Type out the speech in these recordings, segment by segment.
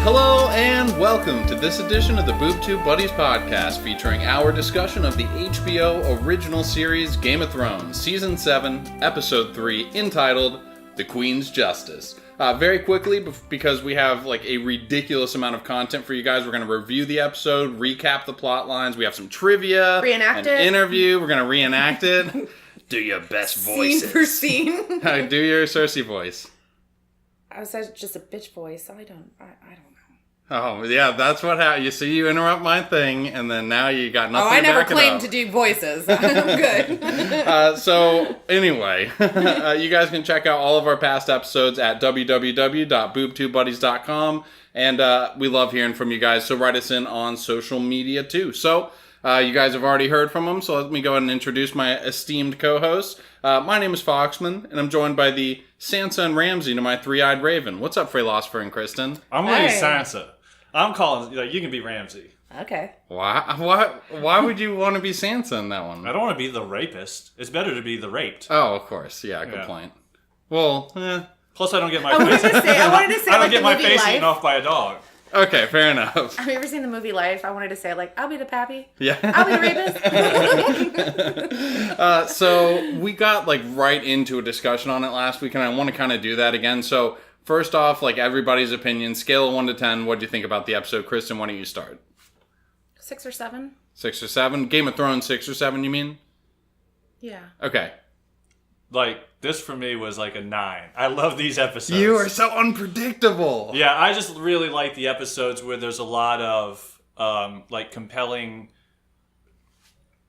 Hello and welcome to this edition of the Boob Tube Buddies podcast, featuring our discussion of the HBO original series Game of Thrones, Season 7, Episode 3, entitled The Queen's Justice. Very quickly, because we have like a ridiculous amount of content for you guys, we're going to review the episode, recap the plot lines, we have some trivia, reenact an it. Interview, we're going to reenact it. Do your best voices. Scene for scene. Do your Cersei voice. I was just a bitch voice. I don't know. Oh, yeah, that's what happened. You see, you interrupt my thing, and then now you got nothing I to never back it claimed up. to do voices. I'm good. So, anyway, you guys can check out all of our past episodes at www.boobtubebuddies.com, and we love hearing from you guys, so write us in on social media, too. So, you guys have already heard from them, so let me go ahead and introduce my esteemed co-hosts. My name is Foxman, and I'm joined by the Sansa and Ramsay to my three-eyed raven. What's up, Fralosopher and Kristin? I'm going to be Sansa. I'm calling, you can be Ramsay. Okay. Why would you want to be Sansa in that one? I don't want to be the rapist. It's better to be the raped. Oh, of course. Yeah, good point. Well, Plus, I don't get my I wanted to say, I don't get my movie face Life. eaten off by a dog. okay, fair enough. Have you ever seen the movie Life? I wanted to say, I'll be the pappy. Yeah. I'll be the rapist. So we got right into a discussion on it last week, and I want to kind of do that again. So first off, everybody's opinion, scale of 1 to 10, what do you think about the episode? Kristin, why don't you start? 6 or 7? 6 or 7? Game of Thrones, 6 or 7, you mean? Yeah. Okay. This for me was a 9. I love these episodes. You are so unpredictable. Yeah, I just really like the episodes where there's a lot of compelling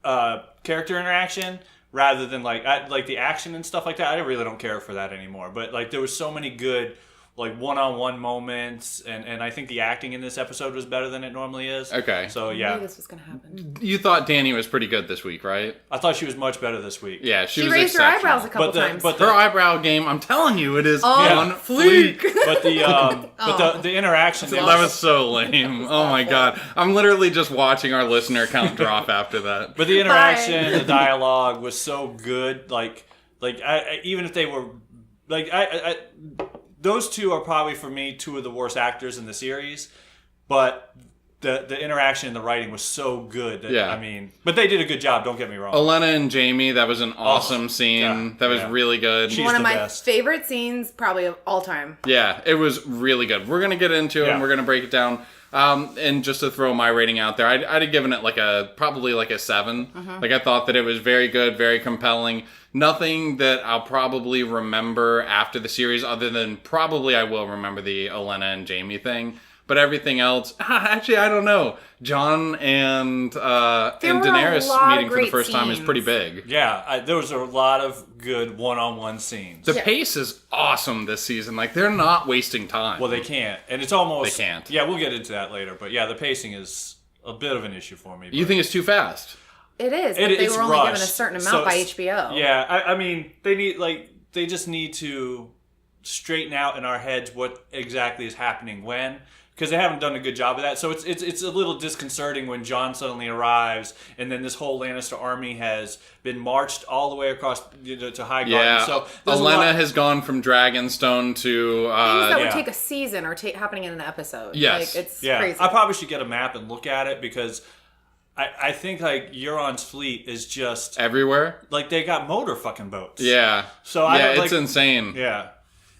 character interaction rather than the action and stuff like that. I really don't care for that anymore. But there was so many good one-on-one moments, and I think the acting in this episode was better than it normally is. Okay. So I yeah, knew this was going to happen. You thought Dany was pretty good this week, right? I thought she was much better this week. Yeah, she was raised her exceptional. eyebrows a couple times. But Her eyebrow game, I'm telling you, it is On on fleek. But the interaction That was so lame. Oh my god. I'm literally just watching our listener count drop after that. But the interaction, the dialogue was so good. Even if they were those two are probably for me two of the worst actors in the series. But the interaction and the writing was so good. That, but they did a good job. Don't get me wrong. Olenna and Jaime, that was an awesome scene. yeah, that was really good. She's One of the my best. favorite scenes, probably of all time. Yeah, it was really good. We're gonna get into it and we're gonna break it down. And just to throw my rating out there, I'd have given it probably a 7. I thought that it was very good, very compelling. Nothing that I'll probably remember after the series, other than probably I will remember the Olenna and Jaime thing. But everything else, actually, I don't know. Jon and Daenerys meeting for the first time is pretty big. Yeah, there was a lot of good one-on-one scenes. The pace is awesome this season. They're not wasting time. Well, they can't. And it's almost... They can't. Yeah, we'll get into that later. But yeah, the pacing is a bit of an issue for me. You think it's too fast? It is, but they were only given a certain amount by HBO. Yeah, I mean, they just need to straighten out in our heads what exactly is happening when, because they haven't done a good job of that. So it's a little disconcerting when Jon suddenly arrives, and then this whole Lannister army has been marched all the way across to High Garden. Yeah, so Olenna has gone from Dragonstone to... Things that would take a season or happening in an episode. Yes. It's yeah, crazy. I probably should get a map and look at it, because I think Euron's fleet is just... Everywhere? They got motor fucking boats. Yeah. So it's insane. Yeah.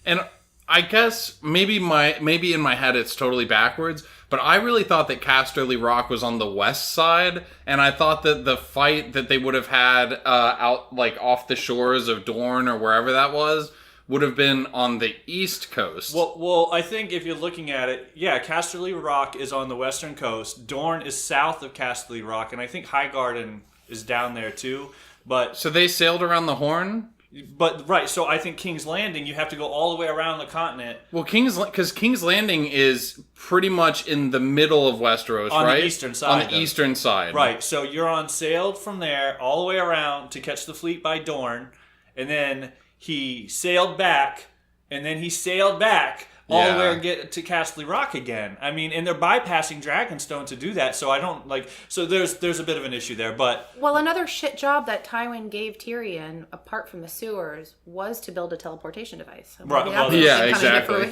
And I guess maybe in my head it's totally backwards, but I really thought that Casterly Rock was on the west side, and I thought that the fight that they would have had out off the shores of Dorne or wherever that was would have been on the east coast. Well, I think if you're looking at it, yeah, Casterly Rock is on the western coast. Dorne is south of Casterly Rock, and I think Highgarden is down there too. But so they sailed around the Horn? But right, so I think King's Landing, you have to go all the way around the continent. Well, King's Landing is pretty much in the middle of Westeros, on right? On the eastern side. On the eastern side. Right, so Euron sailed from there all the way around to catch the fleet by Dorne, and then he sailed back, and then he sailed back all the way and get to Castle Rock again. I mean, and they're bypassing Dragonstone to do that, so I don't like. So there's a bit of an issue there, but another shit job that Tywin gave Tyrion, apart from the sewers, was to build a teleportation device. So right? Exactly.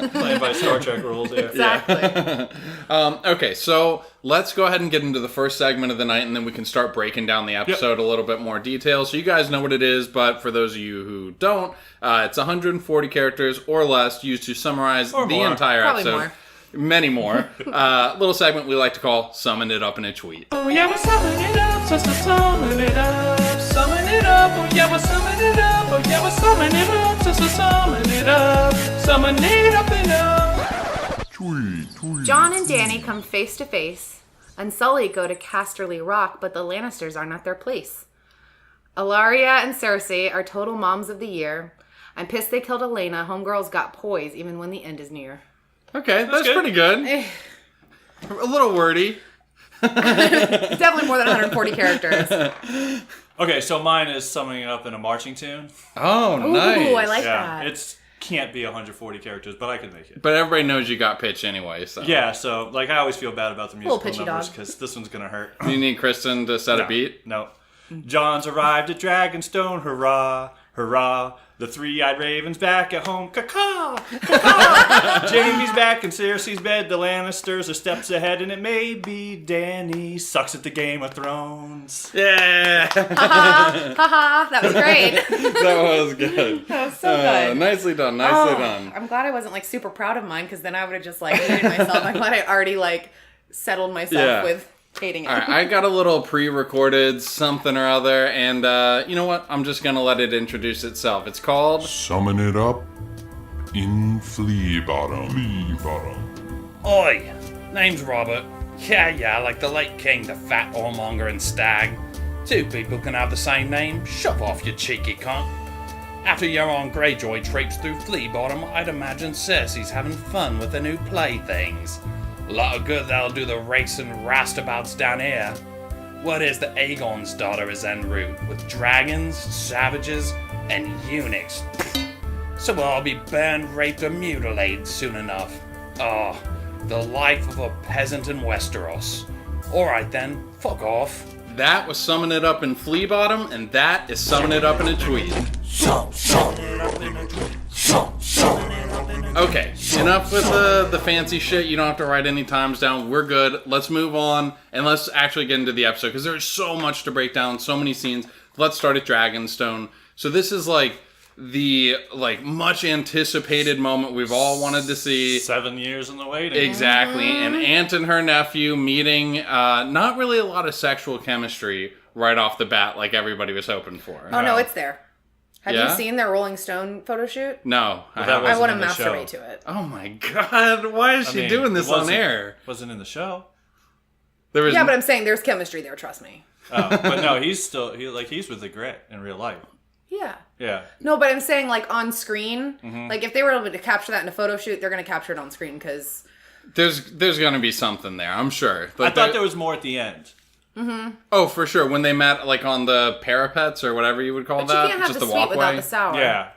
Playing by Star Trek rules. Yeah. Exactly. Okay, so let's go ahead and get into the first segment of the night, and then we can start breaking down the episode a little bit more detail. So you guys know what it is, but for those of you who don't, it's 140 characters or less used to summarize the entire Probably episode. More. Many more. Little segment we like to call Summon It Up in a Tweet. Oh yeah, we're summon it up, so summon it up. Summon it up, oh yeah, we're summon it up. Oh yeah, we're summon it up, so summon it up. Summon it up and up. Tweet. Jon and Dany come face to face. Unsullied go to Casterly Rock, but the Lannisters aren't at their place. Ellaria and Cersei are total moms of the year. I'm pissed they killed Elena. Homegirls got poise even when the end is near. Okay, that's pretty good. A little wordy. It's definitely more than 140 characters. Okay, so mine is summing it up in a marching tune. Oh, nice. Ooh, I like that. It can't be 140 characters, but I can make it. But everybody knows you got pitch anyway, so. Yeah, so like I always feel bad about the musical pitchy numbers dog. because this one's gonna hurt. Do you need Kristin to set a beat? No. John's arrived at Dragonstone, hurrah, hurrah. The three-eyed raven's back at home, caw-caw, caw-caw. Jaime's back in Cersei's bed, the Lannisters are steps ahead, and it may be Dany sucks at the Game of Thrones. Yeah! Haha, that was great. That was good. That was so good. Nicely done, nicely done. I'm glad I wasn't like super proud of mine because then I would have just like hated myself. I'm glad I already like settled myself with hating it. All right, I got a little pre-recorded something or other, and you know what? I'm just going to let it introduce itself. It's called... Summon it up in Flea Bottom. Oi, name's Robert. Yeah, like the late king, the fat whoremonger and stag. Two people can have the same name. Shove off, you cheeky cunt. After Euron Greyjoy traipsed through Flea Bottom, I'd imagine Cersei's having fun with the new playthings. A lot of good that'll do the racing roustabouts down here. Word is that Aegon's daughter is en route, with dragons, savages, and eunuchs. So we'll all be burned, raped, or mutilated soon enough. Oh, the life of a peasant in Westeros. Alright then, fuck off. That was Summon It Up in Flea Bottom, and that is Summon It Up in a Tweet. Okay, enough with the fancy shit. You don't have to write any times down. We're good. Let's move on, and let's actually get into the episode, because there's so much to break down, so many scenes. Let's start at Dragonstone. So this is the much anticipated moment we've all wanted to see. 7 years in the waiting. Exactly. And Aunt and her nephew meeting, not really a lot of sexual chemistry right off the bat like everybody was hoping for. Oh, no, it's there. Have you seen their Rolling Stone photo shoot? No. I want to masturbate to it. Oh my god, why is she doing this on air? Wasn't in the show. There was but I'm saying there's chemistry there, trust me. But no, he's with the grit in real life. Yeah. Yeah. No, but I'm saying on screen, if they were able to capture that in a photo shoot, they're going to capture it on screen because... There's going to be something there, I'm sure. I thought there was more at the end. Mm-hmm. Oh, for sure. When they met, on the parapets or whatever you would call that. You can't have just the the sweet walkway. without the sour. Yeah.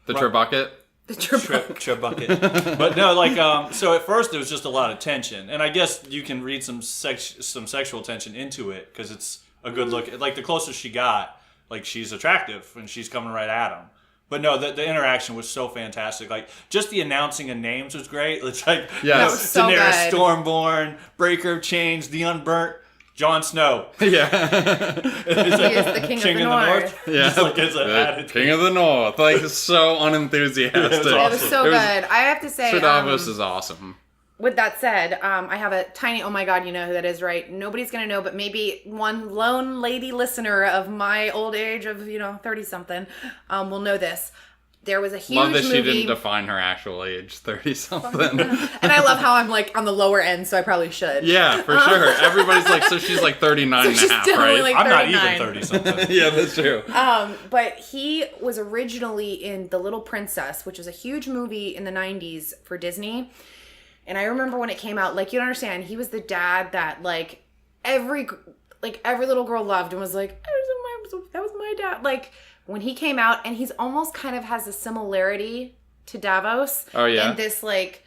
The turbucket. The turbucket. But no, so at first there was just a lot of tension. And I guess you can read some sexual tension into it because it's a good look. The closer she got, she's attractive and she's coming right at him. But no, the interaction was so fantastic. Just the announcing of names was great. It's so Daenerys good. Stormborn, Breaker of Chains, the Unburnt, Jon Snow. Yeah. He is the king of the North. Yeah. It's King of the North. So unenthusiastic. Yeah, It was so good. I have to say... Sir Davos is awesome. With that said, I have a tiny, oh my god, you know who that is, right? Nobody's going to know, but maybe one lone lady listener of my old age of, 30-something will know this. There was a huge Love that movie... she didn't define her actual age, 30-something. And I love how I'm, on the lower end, so I probably should. Yeah, for sure. Everybody's so she's 39 and a half, right? I'm not even 30-something. Yeah, that's true. But he was originally in The Little Princess, which was a huge movie in the 90s for Disney. And I remember when it came out, you don't understand, he was the dad that, every little girl loved and was that was my dad. When he came out, and he's almost kind of has a similarity to Davos. Oh, yeah? In this, like,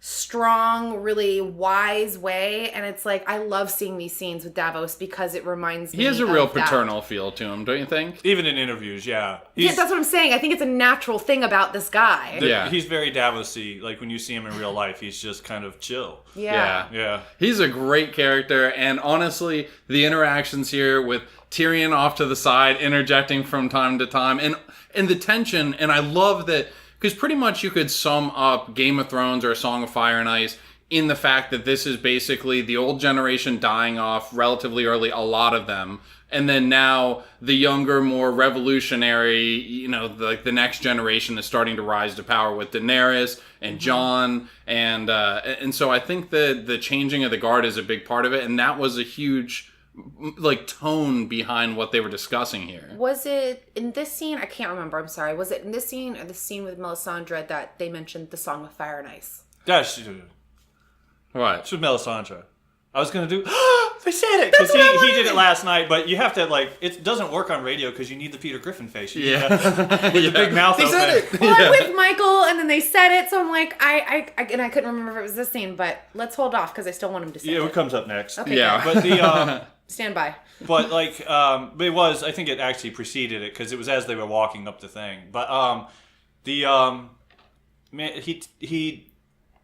strong, really wise way. And it's like, I love seeing these scenes with Davos because it reminds me He has a real of that. paternal feel to him, don't you think? Even in interviews, yeah. Yeah, that's what I'm saying. I think it's a natural thing about this guy. Yeah. He's very Davos-y. Like, when you see him in real life, he's just kind of chill. Yeah. Yeah. He's a great character, and honestly, the interactions here with Tyrion off to the side, interjecting from time to time, and the tension, and I love that, because pretty much you could sum up Game of Thrones or A Song of Fire and Ice in the fact that this is basically the old generation dying off relatively early, a lot of them, and then now the younger, more revolutionary, like the next generation is starting to rise to power with Daenerys and Jon, and so I think that the changing of the guard is a big part of it, and that was a huge like tone behind what they were discussing here. Was it in this scene? I can't remember. I'm sorry. Was it in this scene or the scene with Melisandre that they mentioned the Song of Fire and Ice? Yeah, What? it's with Melisandre. I was going to do... They said it! Because he did it last night, but you have to, like... It doesn't work on radio because you need the Peter Griffin face. You need the big mouth They open. said it! Well, I'm with Michael, and then they said it, so I'm like, I couldn't remember if it was this scene, but let's hold off because I still want him to say Yeah, it. it comes up next. Okay, Yeah. good. But the... Stand by. But like, but it was. I think it actually preceded it because it was as they were walking up the thing. But man, he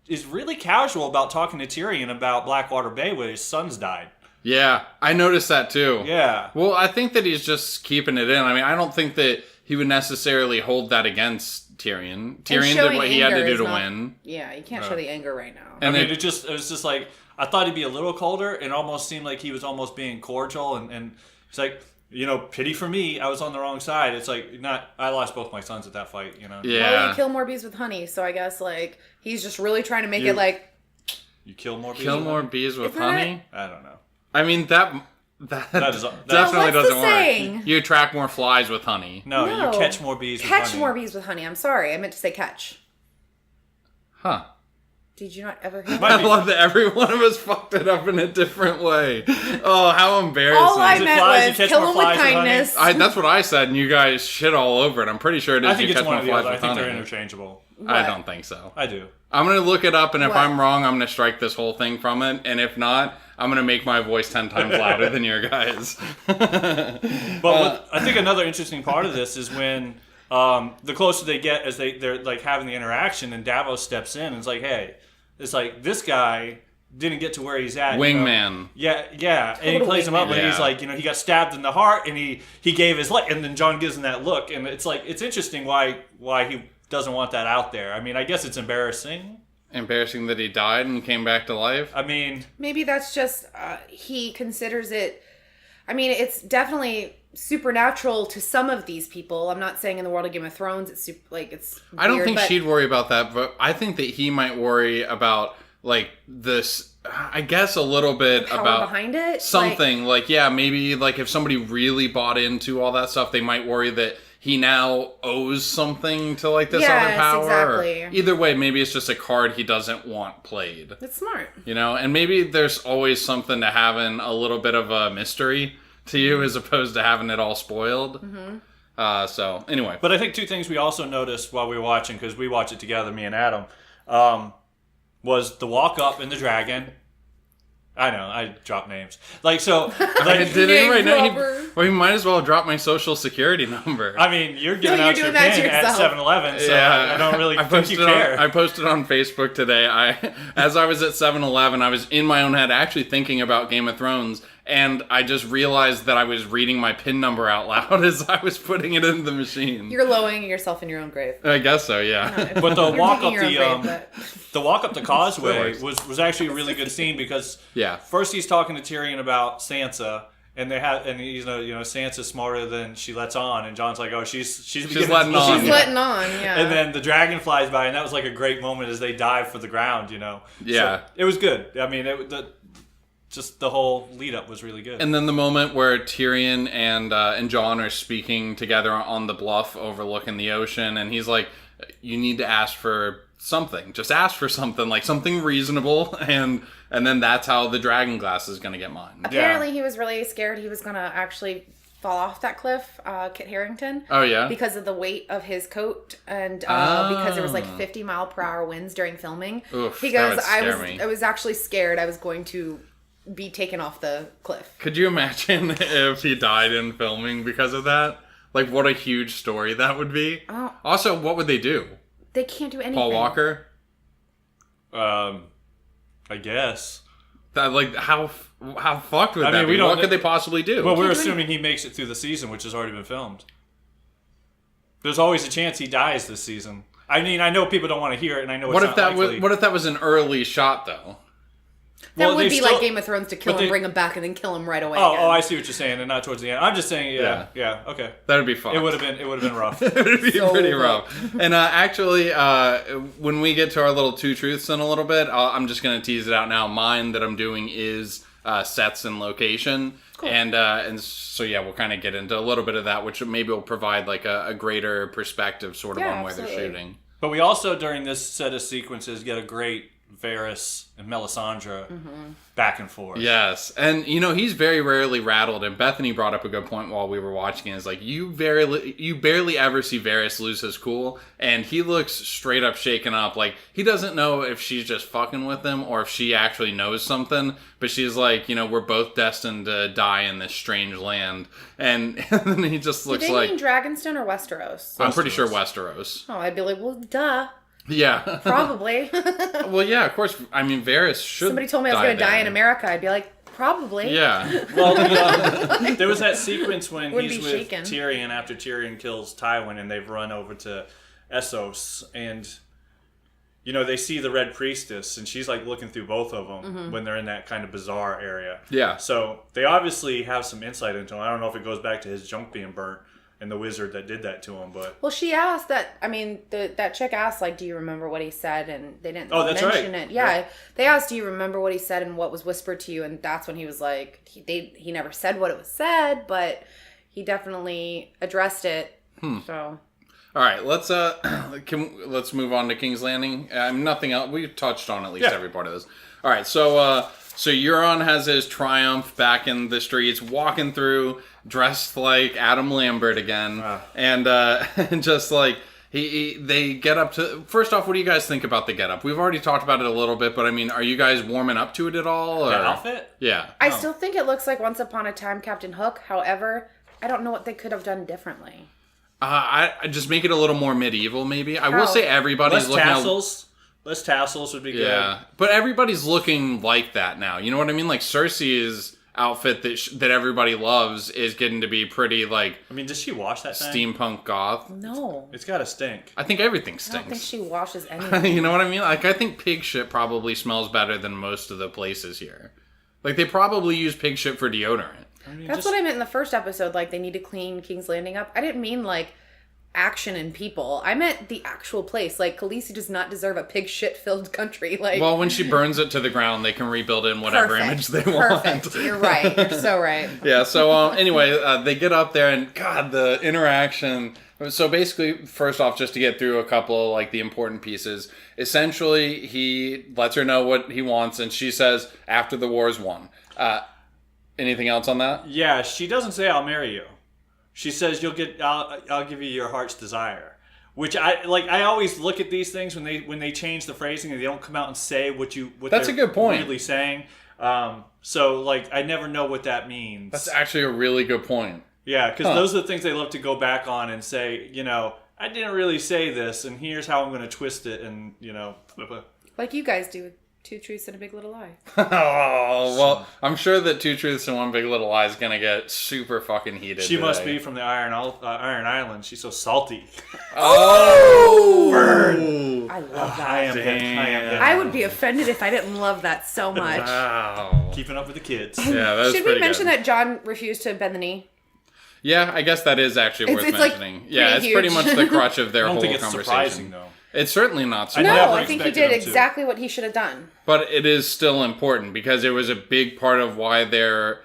is really casual about talking to Tyrion about Blackwater Bay where his sons died. Yeah, I noticed that too. Yeah. Well, I think that he's just keeping it in. I mean, I don't think that he would necessarily hold that against Tyrion. Tyrion did what he had to do to win. Yeah, you can't show the anger right now. And I mean, it was just like, I thought he'd be a little colder and almost seemed like he was almost being cordial. And it's like, pity for me. I was on the wrong side. It's like, I lost both my sons at that fight, Yeah. Well, you kill more bees with honey, so I guess, like, he's just really trying to make it like... You kill more bees Kill with more honey? bees with Isn't that honey? I don't know. I mean, that is- definitely what's the doesn't work. saying? You attract more flies with honey. No, No. you catch more bees with honey. Catch more bees with honey. I'm sorry. I meant to say catch. Huh. Did you not ever hear I that? love that every one of us fucked it up in a different way. Oh, how embarrassing. All I it meant flies? You was catch kill more him with flies with honey? kindness. That's what I said, and you guys shit all over it. I'm pretty sure it is I think you it's catch one more of the flies other. I with think they're honey. interchangeable. I don't think so. I do. I'm going to look it up, and if What? I'm wrong, I'm going to strike this whole thing from it. And if not, I'm going to make my voice 10 times louder than your guys. But I think another interesting part of this is when the closer they get as they're like having the interaction and Davos steps in and it's like, hey, it's like this guy didn't get to where he's at. Wingman. Yeah. And he Total plays him up and wingman. he's like, he got stabbed in the heart and he gave his leg and then Jon gives him that look and it's like, it's interesting why he doesn't want that out there. I mean, I guess it's embarrassing. Embarrassing that he died and came back to life. I mean, Maybe that's just, he considers it, I mean, it's definitely supernatural to some of these people. I'm not saying in the world of Game of Thrones, it's it's I don't weird, think but she'd worry about that, but I think that he might worry about, like, this, I guess a little bit power about behind it. something. Maybe, like, if somebody really bought into all that stuff, they might worry that he now owes something to, like, this other Yes, power. exactly. Or either way, maybe it's just a card he doesn't want played. That's smart. And maybe there's always something to having a little bit of a mystery to you as opposed to having it all spoiled. Mm-hmm. So, anyway. but I think two things we also noticed while we were watching, because we watch it together, me and Adam, was the walk up in the dragon. I know, I dropped names. Like, so... Like, Did anybody know? dropper. He might as well drop my social security number. I mean, you're giving you're out your doing that to pin at yourself. 7-Eleven, so I don't really think you care. I posted on Facebook today. As I was at 7-Eleven, I was in my own head actually thinking about Game of Thrones, and I just realized that I was reading my PIN number out loud as I was putting it in the machine. You're lowering yourself in your own grave. I guess so, yeah. But the You're walk digging up your own grave, the walk up the causeway works. was actually a really good scene because Yeah. first he's talking to Tyrion about Sansa. And he's Sansa's smarter than she lets on, and Jon's like, oh, she's letting on. She's letting on, yeah. And then the dragon flies by, and that was like a great moment as they dive for the ground, Yeah. So it was good. I mean, just the whole lead up was really good. And then the moment where Tyrion and Jon are speaking together on the bluff overlooking the ocean, and he's like, you need to ask for something. Just ask for something, like something reasonable, and then that's how the dragon glass is going to get mine. Apparently he was really scared he was going to actually fall off that cliff, Kit Harington. Oh, yeah? Because of the weight of his coat and because there was like 50-mile-per-hour winds during filming. Oof, because that would scare me. I was actually scared I was going to be taken off the cliff. Could you imagine if he died in filming because of that? Like, what a huge story that would be. Oh. Also, what would they do? They can't do anything. Paul Walker? I guess. That, like, how fucked would I that mean, we be? don't What kn- could they possibly do? Well, we're assuming he makes it through the season, which has already been filmed. There's always a chance he dies this season. I mean, I know people don't want to hear it, and I know what it's if not that likely. was? What if that was an early shot, though? That Well, would they be still- like Game of Thrones to kill but him, they- bring him back, and then kill him right away. Oh, again. I see what you're saying, and not towards the end. I'm just saying, yeah, okay. That would be fun. It would have been rough. It would be So pretty rough. rough. And actually, when we get to our little two truths in a little bit, I'm just going to tease it out now. Mine that I'm doing is sets and location. Cool. And so, yeah, we'll kind of get into a little bit of that, which maybe will provide like a greater perspective sort of on where they're shooting. But we also, during this set of sequences, get a great Varys and Melisandre back and forth. Yes. And, you know, he's very rarely rattled. And Bethany brought up a good point while we were watching. Is like, you barely ever see Varys lose his cool. And he looks straight up shaken up. Like, he doesn't know if she's just fucking with him or if she actually knows something. But she's like, you know, we're both destined to die in this strange land. And then he just looks Do they like... mean Dragonstone or Westeros? I'm pretty sure Westeros. Oh, I'd be like, well, duh. Yeah. Probably. Well, yeah, of course. I mean, Varys should Somebody told me I was going to die in America. I'd be like, probably. Yeah. Well, there was that sequence when Wouldn't he's be with shaken. Tyrion after Tyrion kills Tywin and they've run over to Essos and, you know, they see the Red Priestess and she's like looking through both of them when they're in that kind of bizarre area. Yeah. So they obviously have some insight into him. I don't know if it goes back to his junk being burnt and the wizard that did that to him, but... Well, she asked that, I mean, that chick asked, like, do you remember what he said? And they didn't mention it. Yeah, they asked, do you remember what he said and what was whispered to you? And that's when he was like, he never said what it was said, but he definitely addressed it. So... All right, let's move on to King's Landing. Nothing else. We've touched on at least every part of this. All right, so Euron has his triumph back in the streets, walking through, dressed like Adam Lambert again, and just like they get up to. First off, what do you guys think about the getup? We've already talked about it a little bit, but I mean, are you guys warming up to it at all? Or? The outfit? Yeah, I still think it looks like Once Upon a Time Captain Hook. However, I don't know what they could have done differently. I just make it a little more medieval, maybe. I will say everybody's looking Less tassels would be good. Yeah, but everybody's looking like that now. You know what I mean? Like Cersei's outfit that everybody loves is getting to be pretty like. I mean, does she wash that thing? Steampunk goth? No. It's gotta stink. I think everything I don't stinks. think she washes anything. You know what I mean? Like I think pig shit probably smells better than most of the places here. Like they probably use pig shit for deodorant. I mean, That's what I meant in the first episode. Like, they need to clean King's Landing up. I didn't mean, like, action and people. I meant the actual place. Like, Khaleesi does not deserve a pig shit-filled country. Like, Well, when she burns it to the ground, they can rebuild it in whatever image they want. Perfect. You're right. You're so right. Yeah, so anyway, they get up there and, God, the interaction. So basically, first off, just to get through a couple of, like, the important pieces, essentially, he lets her know what he wants, and she says, after the war is won. Anything else on that? Yeah, she doesn't say I'll marry you. She says I'll give you your heart's desire. Which I always look at these things when they change the phrasing and they don't come out and say what That's they're a good point. really saying. So like I never know what that means. That's actually a really good point. Yeah, because those are the things they love to go back on and say, you know, I didn't really say this, and here's how I'm going to twist it, and you know, Like you guys do with Two Truths and a Big Little Lie. Oh, well, I'm sure that Two Truths and One Big Little Lie is going to get super fucking heated she today. must be from the Iron Island. She's so salty. Oh! Burn! I love that. I am hip. I would be offended if I didn't love that so much. Wow. Keeping up with the kids. Yeah, that's Should we mention that John refused to bend the knee? Yeah, I guess that is actually worth It's like mentioning. Yeah, it's pretty pretty huge. much the crutch of their I don't whole think it's conversation. surprising though. It's certainly not I surprising. No, never I think he expected did him to. exactly what he should have done. But it is still important because it was a big part of why their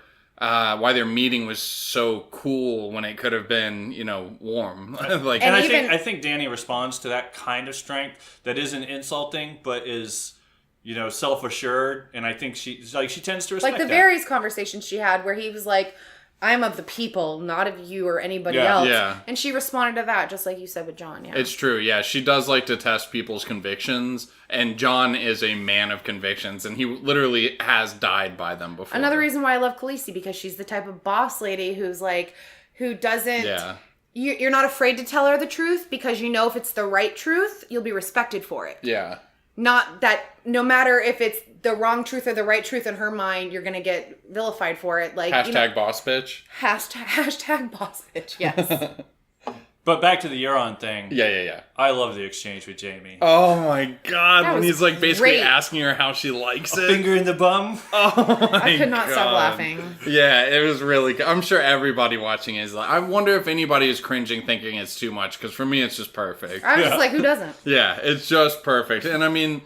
meeting was so cool when it could have been, you know, warm. Like, And even- I think Dany responds to that kind of strength that isn't insulting, but is, you know, self-assured. And I think she tends to respect Like the that. Varys conversation she had where he was like, I'm of the people, not of you or anybody else. Yeah. And she responded to that, just like you said with John. Yeah, It's true. Yeah, she does like to test people's convictions, and John is a man of convictions, and he literally has died by them before. Another reason why I love Khaleesi, because she's the type of boss lady who's like, who doesn't. Yeah. You're not afraid to tell her the truth because you know if it's the right truth, you'll be respected for it. Yeah. Not that no matter if it's the wrong truth or the right truth in her mind, you're going to get vilified for it. Like Hashtag boss bitch. Hashtag boss bitch, yes. But back to the Euron thing. Yeah. I love the exchange with Jaime. Oh my god, That when was he's like basically great. asking her how she likes it. Finger in the bum. Oh my I could not stop God. laughing. Yeah, it was really good. I'm sure everybody watching is like, I wonder if anybody is cringing thinking it's too much, because for me it's just perfect. I was just like, who doesn't? Yeah, it's just perfect. And I mean,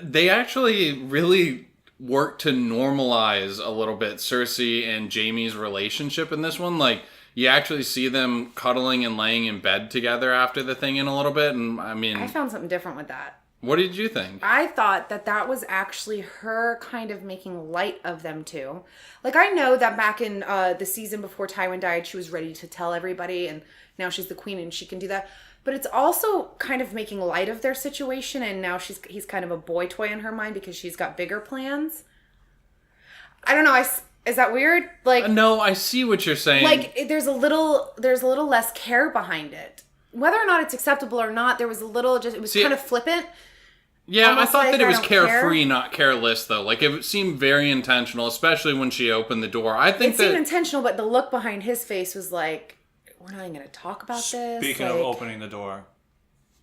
they actually really work to normalize a little bit Cersei and Jaime's relationship in this one. Like, you actually see them cuddling and laying in bed together after the thing in a little bit. And I mean, I found something different with that. what did you think? I thought that was actually her kind of making light of them too. Like, I know that back in the season before Tywin died, she was ready to tell everybody, and now she's the queen and she can do that. But it's also kind of making light of their situation, and now he's kind of a boy toy in her mind because she's got bigger plans. I don't know. Is that weird? Like, No, I see what you're saying. like there's a little less care behind it. Whether or not it's acceptable or not, there was a little it was kind of flippant. Yeah, I Almost thought like that it I was don't carefree, care. not careless, though. Like, it seemed very intentional, especially when she opened the door. I think It seemed intentional, but the look behind his face was like, we're not even going to talk about this. Speaking of Like, opening the door,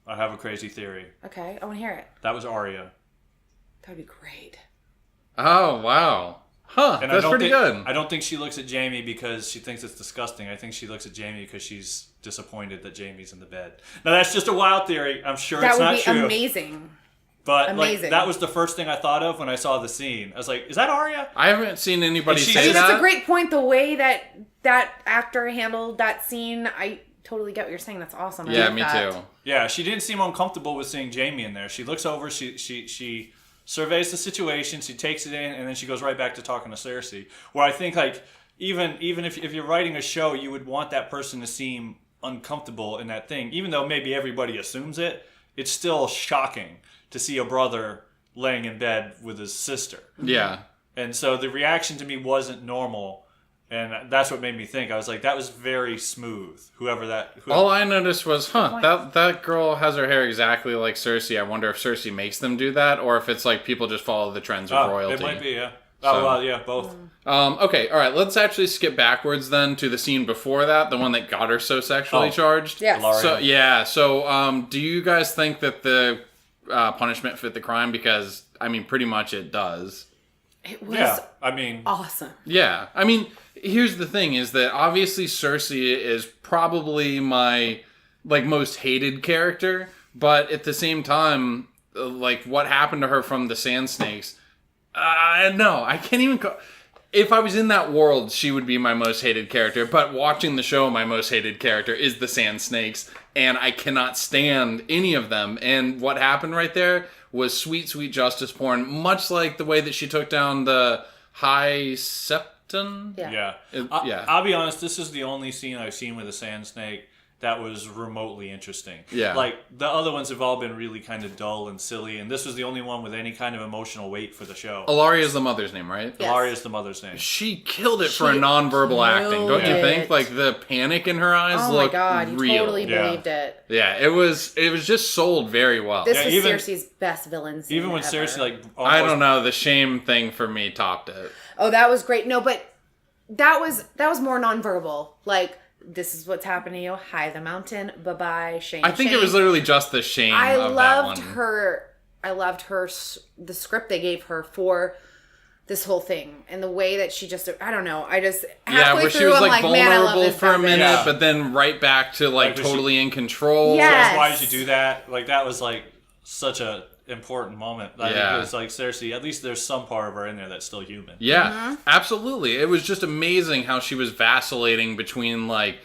I have a crazy theory. okay, I want to hear it. That was Arya. That would be great. Oh, wow. Huh, And that's pretty good. I don't think she looks at Jaime because she thinks it's disgusting. I think she looks at Jaime because she's disappointed that Jaime's in the bed. Now, that's just a wild theory. I'm sure That it's would not be true. Amazing. But like, Amazing. that was the first thing I thought of when I saw the scene. I was like, is that Arya? I haven't seen anybody And she- say I mean, that. That's a great point. The way that actor handled that scene, I totally get what you're saying. That's awesome. I Yeah, like me that. too. Yeah, she didn't seem uncomfortable with seeing Jaime in there. She looks over, she surveys the situation, she takes it in, and then she goes right back to talking to Cersei. Where I think, like, even if you're writing a show, you would want that person to seem uncomfortable in that thing. Even though maybe everybody assumes it, it's still shocking to see a brother laying in bed with his sister. Yeah. And so the reaction to me wasn't normal. And that's what made me think. I was like, that was very smooth. Whoever All I noticed was, that girl has her hair exactly like Cersei. I wonder if Cersei makes them do that, or if it's like people just follow the trends of royalty. It might be, yeah. So- Oh, well, yeah, both. Okay, all right. Let's actually skip backwards then to the scene before that, the one that got her so sexually charged. Yes. Ilaria. So do you guys think that the punishment fit the crime? Because I mean, pretty much it does. It was Yeah, I mean, awesome. Yeah, I mean, here's the thing: is that obviously Cersei is probably my most hated character, but at the same time, like what happened to her from the Sand Snakes. No, I can't even. If I was in that world, she would be my most hated character. But watching the show, my most hated character is the Sand Snakes, and I cannot stand any of them. And what happened right there was sweet, sweet justice porn, much like the way that she took down the High Septon. Yeah. yeah. I'll be honest, this is the only scene I've seen with a sand snake that was remotely interesting. Yeah. Like, the other ones have all been really kind of dull and silly, and this was the only one with any kind of emotional weight for the show. Ilaria is the mother's name, right? Yes. Ilaria is the mother's name. She killed it for a She nonverbal acting, don't you killed think? it. Like the panic in her eyes Oh my looked god, you real. totally Yeah. believed it. Yeah, it was just sold very well. This Yeah, was even- Cersei's best villain scene Even when ever. Cersei, like, I almost, don't know, the shame thing for me topped it. Oh, that was great. No, but that was more nonverbal. Like, this is what's happening to you. Hi, the mountain. Bye-bye. Shame. I think it shame. was literally just the shame I of loved that one. her. I loved her. The script they gave her for this whole thing and the way that she just. I don't know. I just Yeah, halfway where through, she was I'm like man, I love vulnerable this for a about this. minute, Yeah. but then right back to like Like, was totally in control. Yes. why did you do that? Like, that was, like, such a important moment. Like, Yeah. it was like, Cersei, at least there's some part of her in there that's still human. Yeah, Mm-hmm. absolutely. It was just amazing how she was vacillating between like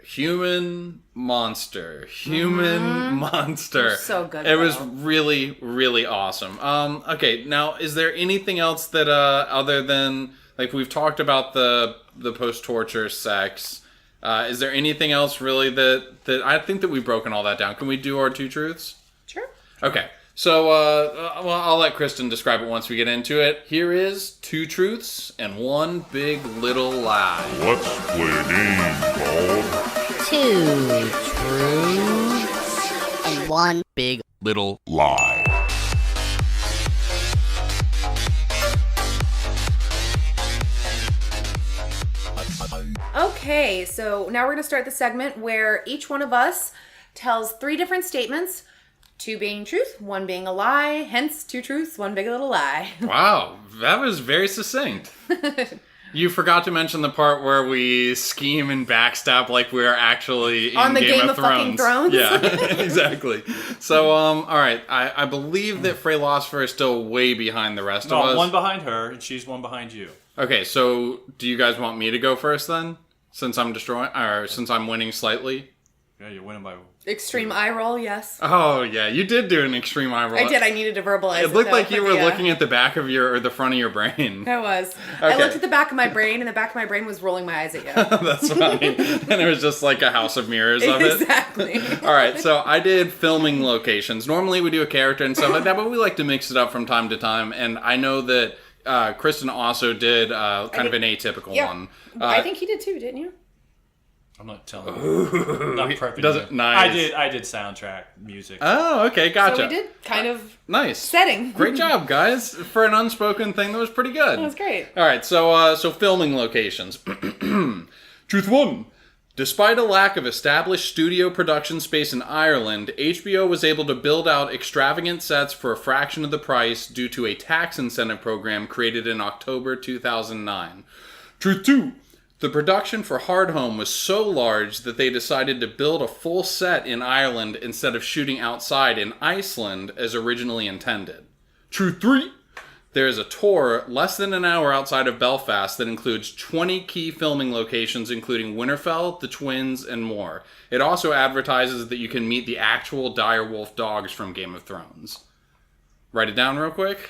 human monster. Mm-hmm. So good, It was bro. really, really awesome. Okay, now is there anything else that other than Like, we've talked about the post-torture sex. Is there anything else really that I think that we've broken all that down? Can we do our 2 truths? Sure. Okay. So, well, I'll let Kristin describe it once we get into it. Here is 2 truths and 1 big little lie. Let's play a game called 2 truths and 1 big Little Lie. Okay, so now we're going to start the segment where each one of us tells 3 different statements, 2 being truth, 1 being a lie, hence 2 truths, 1 big little lie. Wow, that was very succinct. You forgot to mention the part where we scheme and backstab like we're actually in On the Game of fucking Thrones? Yeah, exactly. So, all right, I believe that Fralosopher is still way behind the rest of us. 1 behind her, and she's 1 behind you. Okay, so do you guys want me to go first then? Since I'm since I'm winning slightly? Yeah, you're winning by... Extreme eye roll, yes. Oh, yeah, you did do an extreme eye roll. I did. I needed to verbalize it. It looked like though, you were yeah. looking at the back of or the front of your brain. I was. Okay. I looked at the back of my brain, and the back of my brain was rolling my eyes at you. That's funny. And it was just like a house of mirrors of it. Exactly. All right, so I did filming locations. Normally we do a character and stuff like that, but we like to mix it up from time to time. And I know that Kristin also did kind of an atypical one. I think you did too, didn't you? I'm not telling you. Not prepping doesn't- you. nice. I did soundtrack music. Oh, okay, gotcha. So we did kind of Nice. setting. Great job, guys. For an unspoken thing, that was pretty good. That was great. All right, so filming locations. Truth 1. Despite a lack of established studio production space in Ireland, HBO was able to build out extravagant sets for a fraction of the price due to a tax incentive program created in October 2009. Truth 2. The production for Hard Home was so large that they decided to build a full set in Ireland instead of shooting outside in Iceland as originally intended. Truth 3. There is a tour less than an hour outside of Belfast that includes 20 key filming locations including Winterfell, the Twins, and more. It also advertises that you can meet the actual direwolf dogs from Game of Thrones. Write it down real quick.